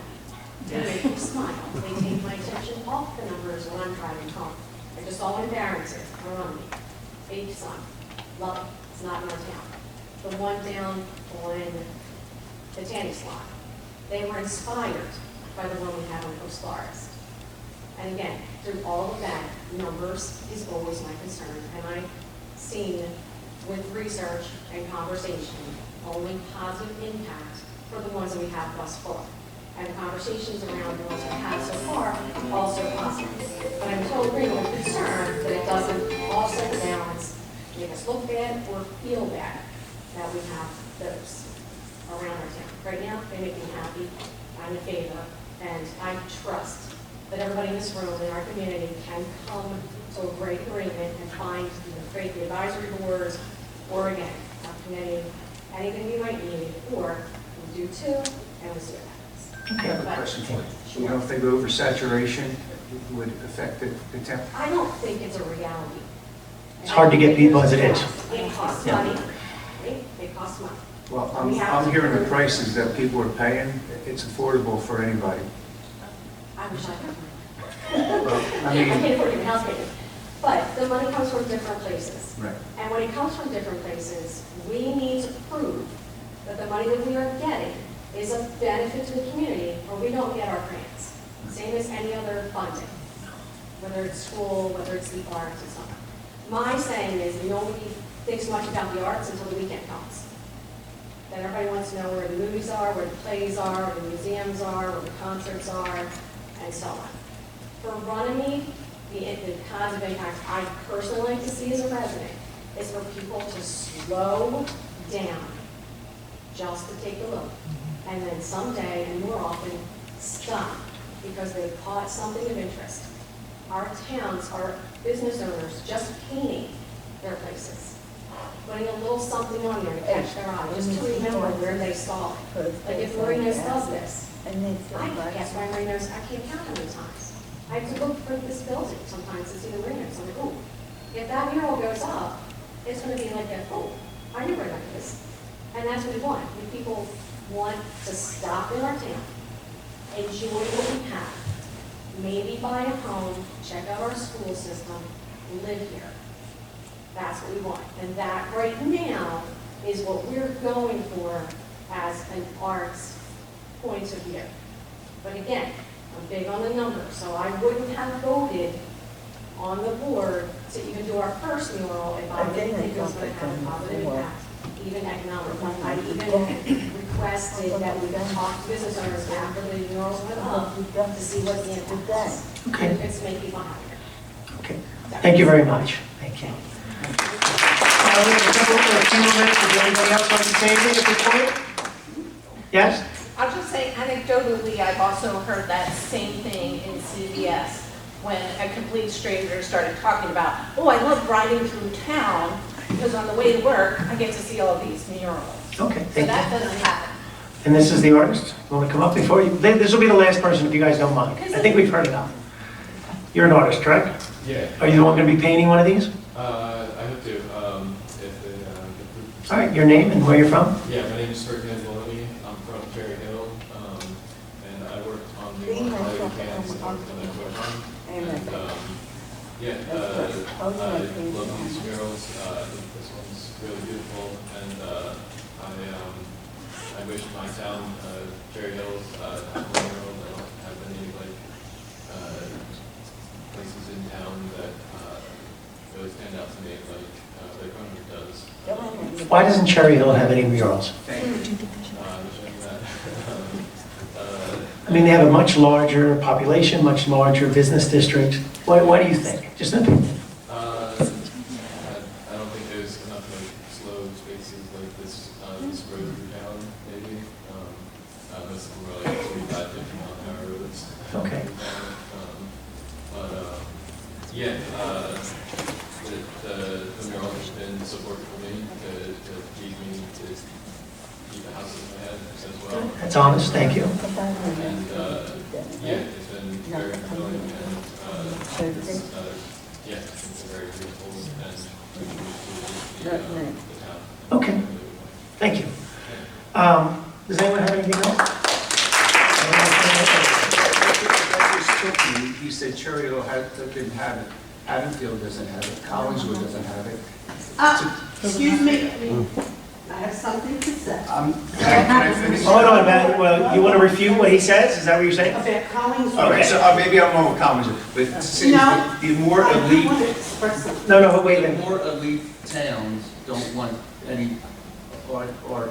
They make me smile. They take my attention off the numbers when I'm driving home. I just saw in Barrington, Runnemede, 8 son. Love it. It's not in our town. The one down on the Tanny Slot. They were inspired by the one we have on Coast Forest. And again, through all of that, numbers is always my concern. And I've seen with research and conversation only positive impact for the ones that we have thus far. And conversations around the ones we have so far also positive. But I'm totally with concern that it doesn't offset the balance, make us look bad or feel bad that we have those around our town. Right now, they make me happy, I'm in favor, and I trust that everybody in this room in our community can come to a great agreement and find either the advisory boards or again, our committee, anything we might need, or we do too, and we see what happens. I have a question for you. You don't think oversaturation would affect the town? I don't think it's a reality. It's hard to get people as it is. It costs money, right? It costs money. Well, I'm hearing the prices that people are paying. It's affordable for anybody. I wish I could. I I mean, can't afford even house payment. But the money comes from different places. right. And when it comes from different places, we need to prove that the money that we are getting is a benefit to the community, or we don't get our grants. Same as any other funding, whether it's school, whether it's the arts or something. My saying is nobody thinks much about the arts until the weekend comes. Then everybody wants to know where the movies are, where the plays are, where the museums are, where the concerts are, and so on. For Runnemede, the positive impact I personally like to see as a resident is for people to slow down just to take a look. And then someday, and more often, stop because they've caught something of interest. Our towns, our business owners just painting their places, putting a little something on there to catch their eye, just to remember where they saw it. Like if Marinos does this, I guess my Marinos, I can't count how many times. I have to look for this building sometimes to see the Marinos. I'm like, oh, if that mural goes up, it's going to be like that, oh, I never got this. And that's what we want. When people want to stop in our town, enjoy what we have, maybe buy a home, check out our school system, live here. That's what we want. And that right now is what we're going for as an arts point of view. But again, I'm big on the numbers, so I wouldn't have voted on the board to even do our first mural if I didn't think it was going to have a positive impact, even economically. I even requested that we talk to business owners after the murals went up to see what the impact was. Okay. And it's making people happy. Okay, thank you very much. Thank you. We have a few more minutes. Does anybody else want to say anything at this point? Yes? I'll just say anecdotally, I've also heard that same thing in CVS when a complete stranger started talking about, oh, I love riding through town because on the way to work, I get to see all these murals. Okay, So thank that you. doesn't happen. And this is the artist. You want to come up before you? This will be the last person if you guys don't mind. I think we've heard enough. You're an artist, correct? Yeah. Are you the one going to be painting one of these? I hope to, All right, your name and where you're from? Yeah, my name is Ferdinand Maloney. I'm from Cherry Hill, and I worked on the one cans in the Courthouse. And, yeah, I love these murals. I think this one's really beautiful, and I wish my town, Cherry Hills, had more murals. I don't have any places in town that really stand out to me like Runnemede does. Why doesn't Cherry Hill have any murals? I mean, they have a much larger population, much larger business district. What do you think? Just an opinion. I don't think there's enough like slow spaces like this road through town, maybe. Most of them are like 35, 50 mile an hour roads. Okay. Yeah, the mural has been supportive for me to keep the house in my head as well. That's honest, thank you. And yeah, it's been very fulfilling and yeah, I think it's very beautiful and contributes to the town. Okay, thank you. Does anyone have anything else? You said Cherry Hill didn't have it, Haddonfield doesn't have it, Collingswood doesn't have it. Excuse me, I have something to say. Can I finish? Hold on, Matt. Well, you want to refute what he says? Is that what you're saying? About Collingswood. Okay, so maybe I'm wrong with Collingswood, but since No. the more I do elite, want to express something. No, wait a the minute. more elite towns don't want any art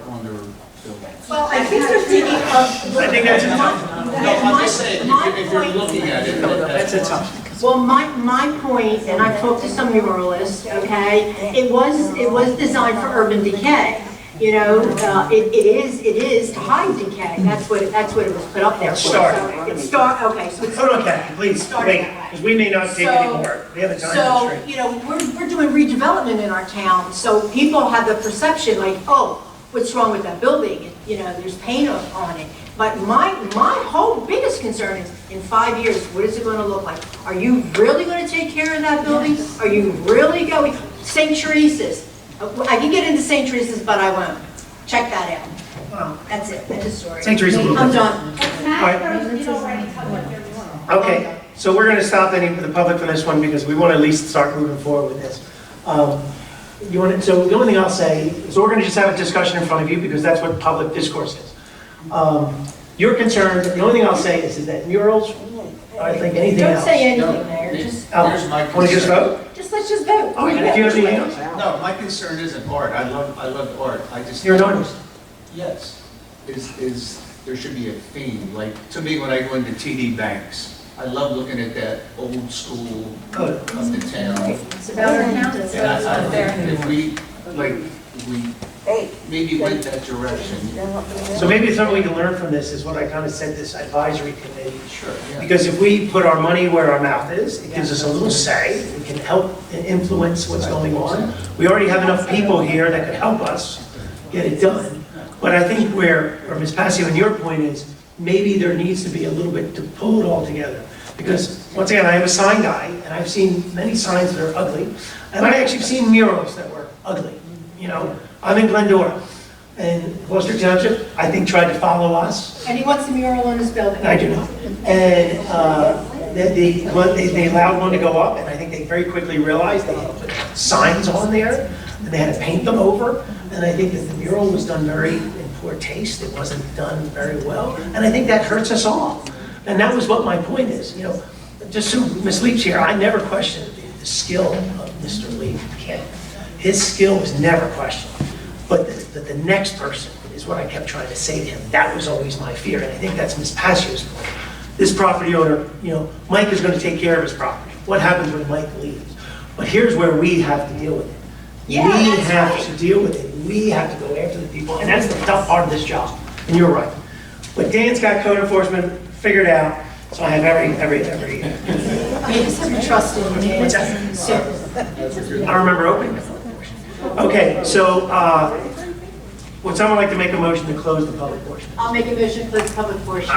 on their buildings. Well, I think they're thinking of. I think that's a tough. No, I'm just saying, if you're looking at it, That's a tough. Well, my point, and I've talked to some muralists, okay, it was designed for urban decay. You know, it is to hide decay. That's what it was put up there for. Okay, so it's. Hold on, Kathy, please, wait, because we may not take any more. We have a time So, constraint. you know, we're doing redevelopment in our town, so people have the perception like, oh, what's wrong with that building? You know, there's paint on it. But my whole biggest concern is, in 5 years, what is it going to look like? Are you really going to take care of that building? Are you really going? St. Teresa's. I can get into St. Teresa's, but I won't. Check that out. Well, that's it. That's the story. St. Teresa's a little I'm different. done. Okay, so we're going to stop the public for this one because we want to at least start moving forward with this. So the only thing I'll say is we're going to just have a discussion in front of you because that's what public discourse is. You're concerned, the only thing I'll say is that murals, I think anything else. Don't say anything, Mayor. Just, Here's my Want to just concern. vote? let's just vote. Oh, yeah, if you have anything else? No, my concern isn't art. I love art. I just. You're an artist? Yes. There should be a theme. Like, to me, when I go into TD Banks, I love looking at that old school of the town. It's about our town. If we maybe went that direction. So maybe something we can learn from this is what I kind of said, this advisory committee. Sure, yeah. Because if we put our money where our mouth is, it gives us a little say, we can help and influence what's going on. We already have enough people here that could help us get it done. But I think where Ms. Passio and your point is, maybe there needs to be a little bit to pull it all together. Because, once again, I am a sign guy, and I've seen many signs that are ugly, and I actually seen murals that were ugly. You know, I'm in Glendora, and Gloucester Township, I think, tried to follow us. And he wants a mural on his building. I do not. And they allowed one to go up, and I think they very quickly realized they had to put signs on there, and they had to paint them over. And I think that the mural was done very in poor taste. It wasn't done very well. And I think that hurts us all. And that was what my point is, just so Ms. Leap's here, I never questioned the skill of Mr. Leap. His skill was never questioned. But the next person is what I kept trying to say to him. That was always my fear, and I think that's Ms. Passio's point. This property owner, Mike is going to take care of his property. What happens when Mike leaves? But here's where we have to deal with it. Yeah, we that's have right. to deal with it. We have to go after the people, and that's the tough part of this job. And you're right. But Dan's got code enforcement figured out, so I have every. I just have to trust in you. What's that? So, I don't remember opening it. Okay, so would someone like to make a motion to close the public portion? I'll make a motion for the public portion.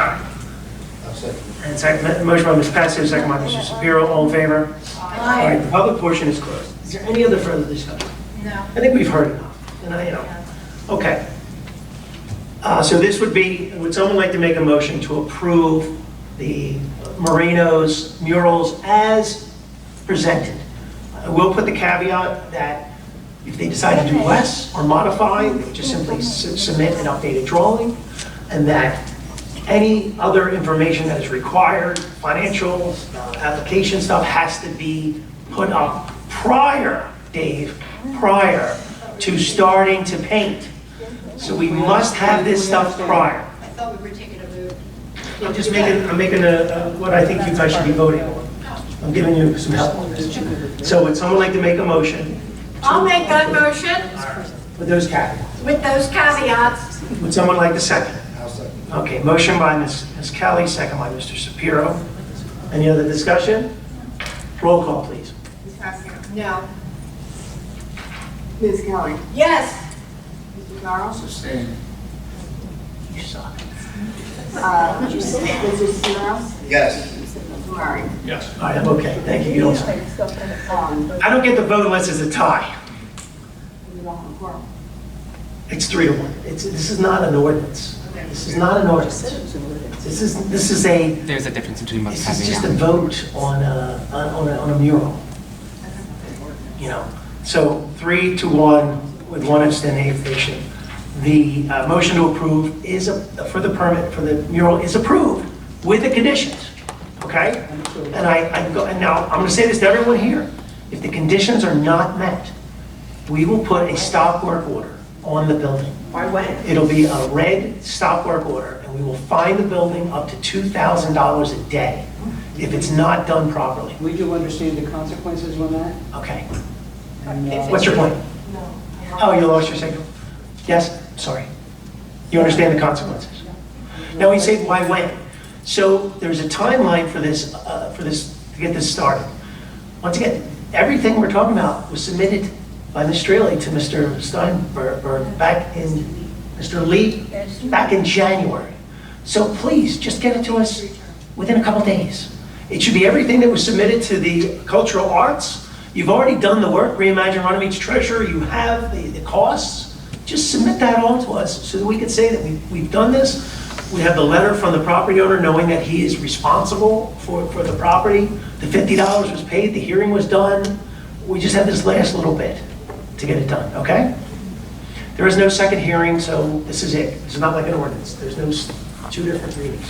And second, motion by Ms. Passio, second by Mr. Shapiro, all in favor? All right, the public portion is closed. Is there any other further discussion? No. I think we've heard enough, and okay. So this would someone like to make a motion to approve the Marino's murals as presented? I will put the caveat that if they decide to do less or modify, they just simply submit an updated drawing, and that any other information that is required, financial, application stuff, has to be put up prior, Dave, prior to starting to paint. So we must have this stuff prior. I thought we were taking a vote. I'm making what I think you guys should be voting on. I'm giving you some help on this. So would someone like to make a motion? I'll make that motion With those caveats. with those caveats. Would someone like to second? Okay, motion by Ms. Kelly, second by Mr. Shapiro. Any other discussion? Roll call, please. No. Ms. Kelly? Yes. Mr. Charles? Sustain. You suck. Mr. Sierra? Yes. Mr. Murray? Yes. All right, I'm okay, thank you. You don't suck. I don't get the vote unless it's a tie. It's 3-1. This is not an ordinance. This is not an ordinance. This is a. There's a difference between what's This is happening just now. a vote on a mural. So 3-1 with one abstention. The motion to approve is, for the permit for the mural is approved with the conditions, okay? And now, I'm gonna say this to everyone here. If the conditions are not met, we will put a stop work order on the building. By when? It'll be a red stop work order, and we will fine the building up to $2,000 a day if it's not done properly. We do understand the consequences on that. Okay. And, What's your point? Oh, you lost your signal? Yes? Sorry. You understand the consequences? Now, we say, why when? So there's a timeline for this, to get this started. Once again, everything we're talking about was submitted by Ms. Straley to Mr. Steinberg Mr. Lee, back in January. So please, just get it to us within a couple days. It should be everything that was submitted to the cultural arts. You've already done the work, Reimagine Runnemede's treasurer, you have the costs. Just submit that all to us so that we can say that we've done this. We have the letter from the property owner knowing that he is responsible for the property. The $50 was paid, the hearing was done. We just have this last little bit to get it done, okay? There is no second hearing, so this is it. It's not like an ordinance. There's no two different readings.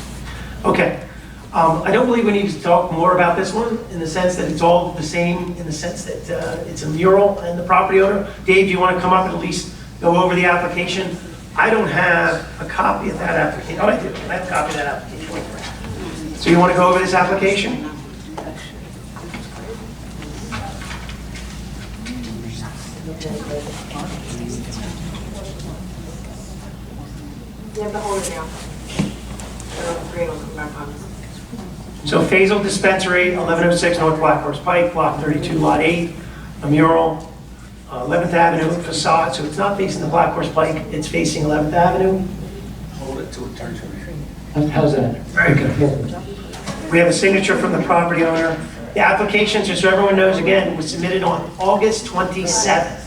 Okay. I don't believe we need to talk more about this one in the sense that it's all the same, in the sense that it's a mural and the property owner. Dave, do you want to come up and at least go over the application? I don't have a copy of that application. Oh, I do. I have a copy of that application. So you want to go over this application? You have to hold it down. Green will come back on. So Faisal Dispensary, 1106 North Black Horse Pike, Block 32, Lot 8, a mural, 11th Avenue facade, so it's not facing the Black Horse Pike, it's facing 11th Avenue. Hold it till it turns around. How's that? Very good. We have a signature from the property owner. The application, just so everyone knows again, was submitted on August 27th.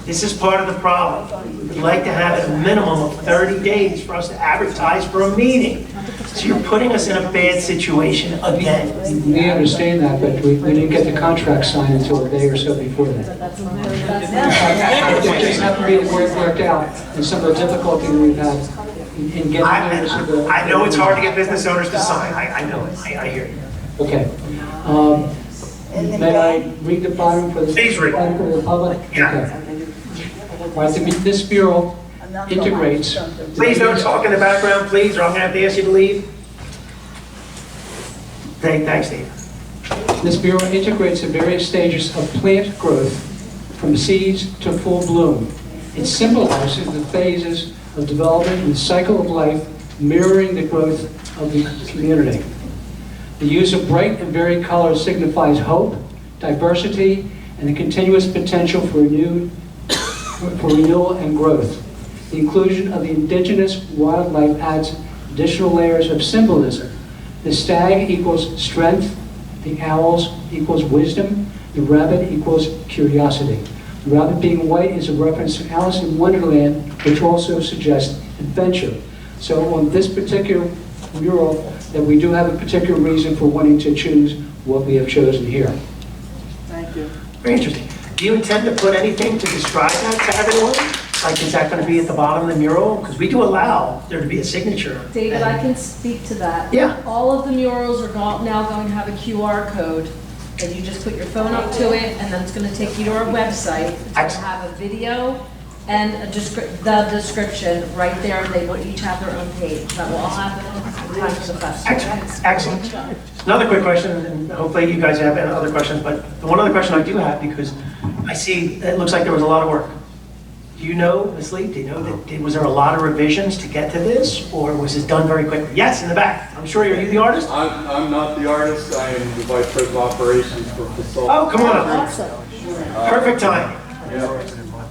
This is part of the problem. We would like to have a minimum of 30 days for us to advertise for a meeting. So you're putting us in a bad situation again. We understand that, but we didn't get the contract signed until a day or so before that. It just happened to be worked out, and some of the difficulty we've had in getting notice of the... I know it's hard to get business owners to sign, I know it, I hear you. Okay. May I read the bottom for the... Please read. For the public? Yeah. Okay. Right, this Bureau integrates... Please don't talk in the background, please, or I'm gonna have to ask you to leave. Thanks, Dave. This Bureau integrates the various stages of plant growth from seeds to full bloom. It symbolizes the phases of development and the cycle of life, mirroring the growth of the community. The use of bright and varied colors signifies hope, diversity, and the continuous potential for renewal and growth. The inclusion of the indigenous wildlife adds additional layers of symbolism. The stag equals strength, the owls equals wisdom, the rabbit equals curiosity. The rabbit being white is a reference to Alice in Wonderland, which also suggests adventure. So on this particular mural, that we do have a particular reason for wanting to choose what we have chosen here. Thank you. Very interesting. Do you intend to put anything to describe that to everyone? Like, is that going to be at the bottom of the mural? Because we do allow there to be a signature. David, I can speak to that. Yeah. All of the murals are now going to have a QR code, and you just put your phone up to it, and then it's going to take you to our website. It's going to have a video and the description right there. They will each have their own page. That will all happen in time for the festival. Excellent. Another quick question, and hopefully you guys have other questions, but the one other question I do have, because I see it looks like there was a lot of work. Do you know, Ms. Lee, do you know that, was there a lot of revisions to get to this, or was this done very quickly? Yes, in the back. I'm sure you're the artist? I'm not the artist. I am the Vice President of Operations for Facility. Oh, come on up. Perfect time. Yeah.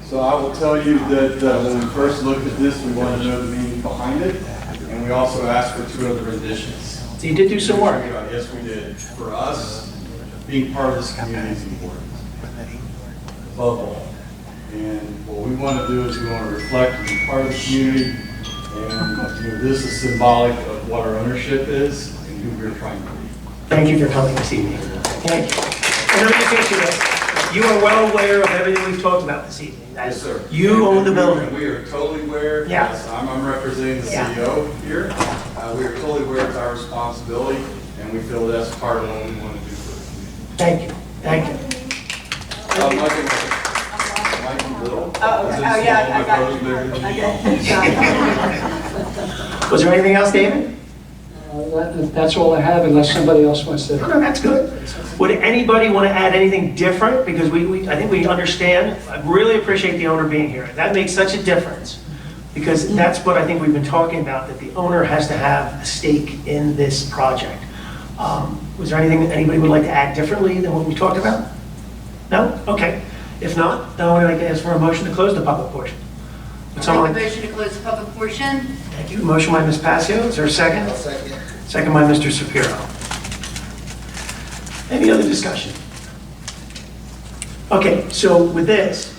So I will tell you that when we first looked at this, we wanted to know the meaning behind it, and we also asked for 2 other renditions. So you did do some work? Yes, we did. For us, being part of this community is important, above all. And what we want to do is we want to reflect and be part of the community, and this is symbolic of what our ownership is and who we're trying to be. Thank you for coming this evening. Thank you. And let me just ask you this. You are well aware of everything we've talked about this evening. Yes, sir. You own the building. We are totally aware. Yeah. Yes, I'm representing the CEO here. We are totally aware it's our responsibility, and we feel that's part of what we want to do for the community. Thank you. Thank you. Michael Little. Was there anything else, David? That's all I have, unless somebody else wants to. No, that's good. Would anybody want to add anything different? Because I think we understand. I really appreciate the owner being here. That makes such a difference. Because that's what I think we've been talking about, that the owner has to have a stake in this project. Was there anything that anybody would like to add differently than what we talked about? No? Okay. If not, then I would like to ask for a motion to close the public portion. Make a motion to close the public portion. Thank you. Motion by Ms. Passio. Is there a second? Second. Second by Mr. Shapiro. Any other discussion? Okay, so with this,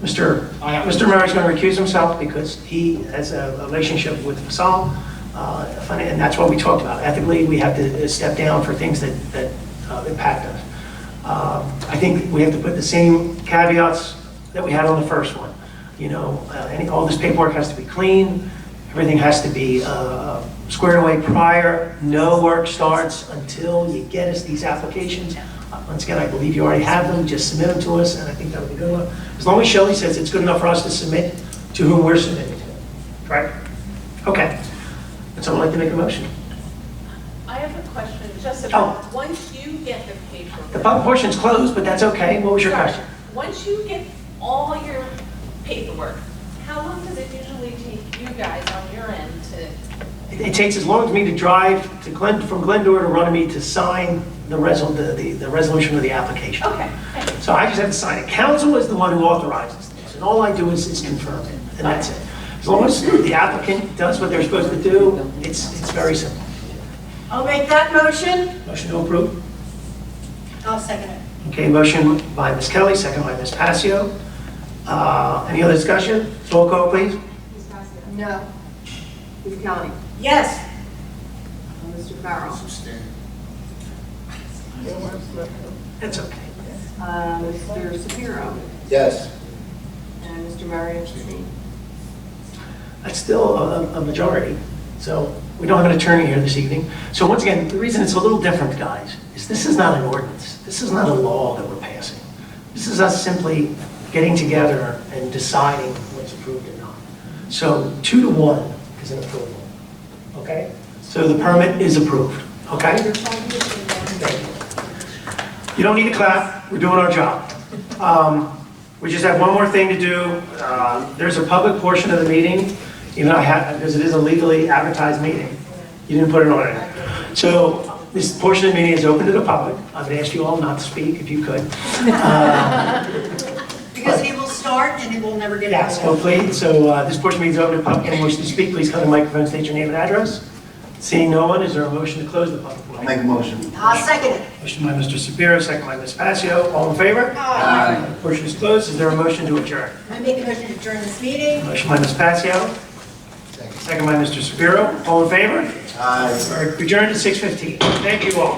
Mr. Murray's going to recuse himself because he has a relationship with Fasal, and that's what we talked about. Ethically, we have to step down for things that impact us. I think we have to put the same caveats that we had on the first one. You know, all this paperwork has to be clean. Everything has to be squared away prior. No work starts until you get us these applications. Once again, I believe you already have them. Just submit them to us, and I think that would be good enough. As long as Shelley says it's good enough for us to submit to whom we're submitting to. Right? Okay. Would someone like to make a motion? I have a question, just about, once you get the paperwork. The public portion's closed, but that's okay. What was your question? Once you get all your paperwork, how long does it usually take you guys on your end to? It takes as long as me to drive to from Glendora to Runnemede to sign the resolution of the application. Okay. So I just have to sign it. Council is the one who authorizes this, and all I do is confirm it, and that's it. As long as the applicant does what they're supposed to do, it's very simple. I'll make that motion. Motion to approve? I'll second it. Okay, motion by Ms. Kelly, second by Ms. Passio. Any other discussion? Roll call, please. No. Ms. Kelly? Yes. Mr. Farrell? That's okay. Mr. Shapiro? Yes. And Mr. Murray abstained. That's still a majority. So we don't have an attorney here this evening. So once again, the reason it's a little different, guys, is this is not an ordinance. This is not a law that we're passing. This is us simply getting together and deciding what's approved or not. So 2-1 is an approval, okay? So the permit is approved, okay? You don't need to clap, we're doing our job. We just have one more thing to do. There's a public portion of the meeting, because it is a legally advertised meeting. You didn't put it on it. So this portion of the meeting is open to the public. I would ask you all not to speak if you could. Because he will start and he will never get Yes, out. hopefully. So this portion of the meeting is open to the public. Anyone wishing to speak, please come to the microphone, state your name and address. Seeing no one, is there a motion to close the public portion? Make a motion. I'll second it. Motion by Mr. Sapiro, second by Ms. Passio. All in favor? Aye. Portion is closed. Is there a motion to adjourn? I make a motion to adjourn this meeting. Motion by Ms. Passio, second by Mr. Sapiro. All in favor? Aye. Adjourned at 6:15. Thank you all.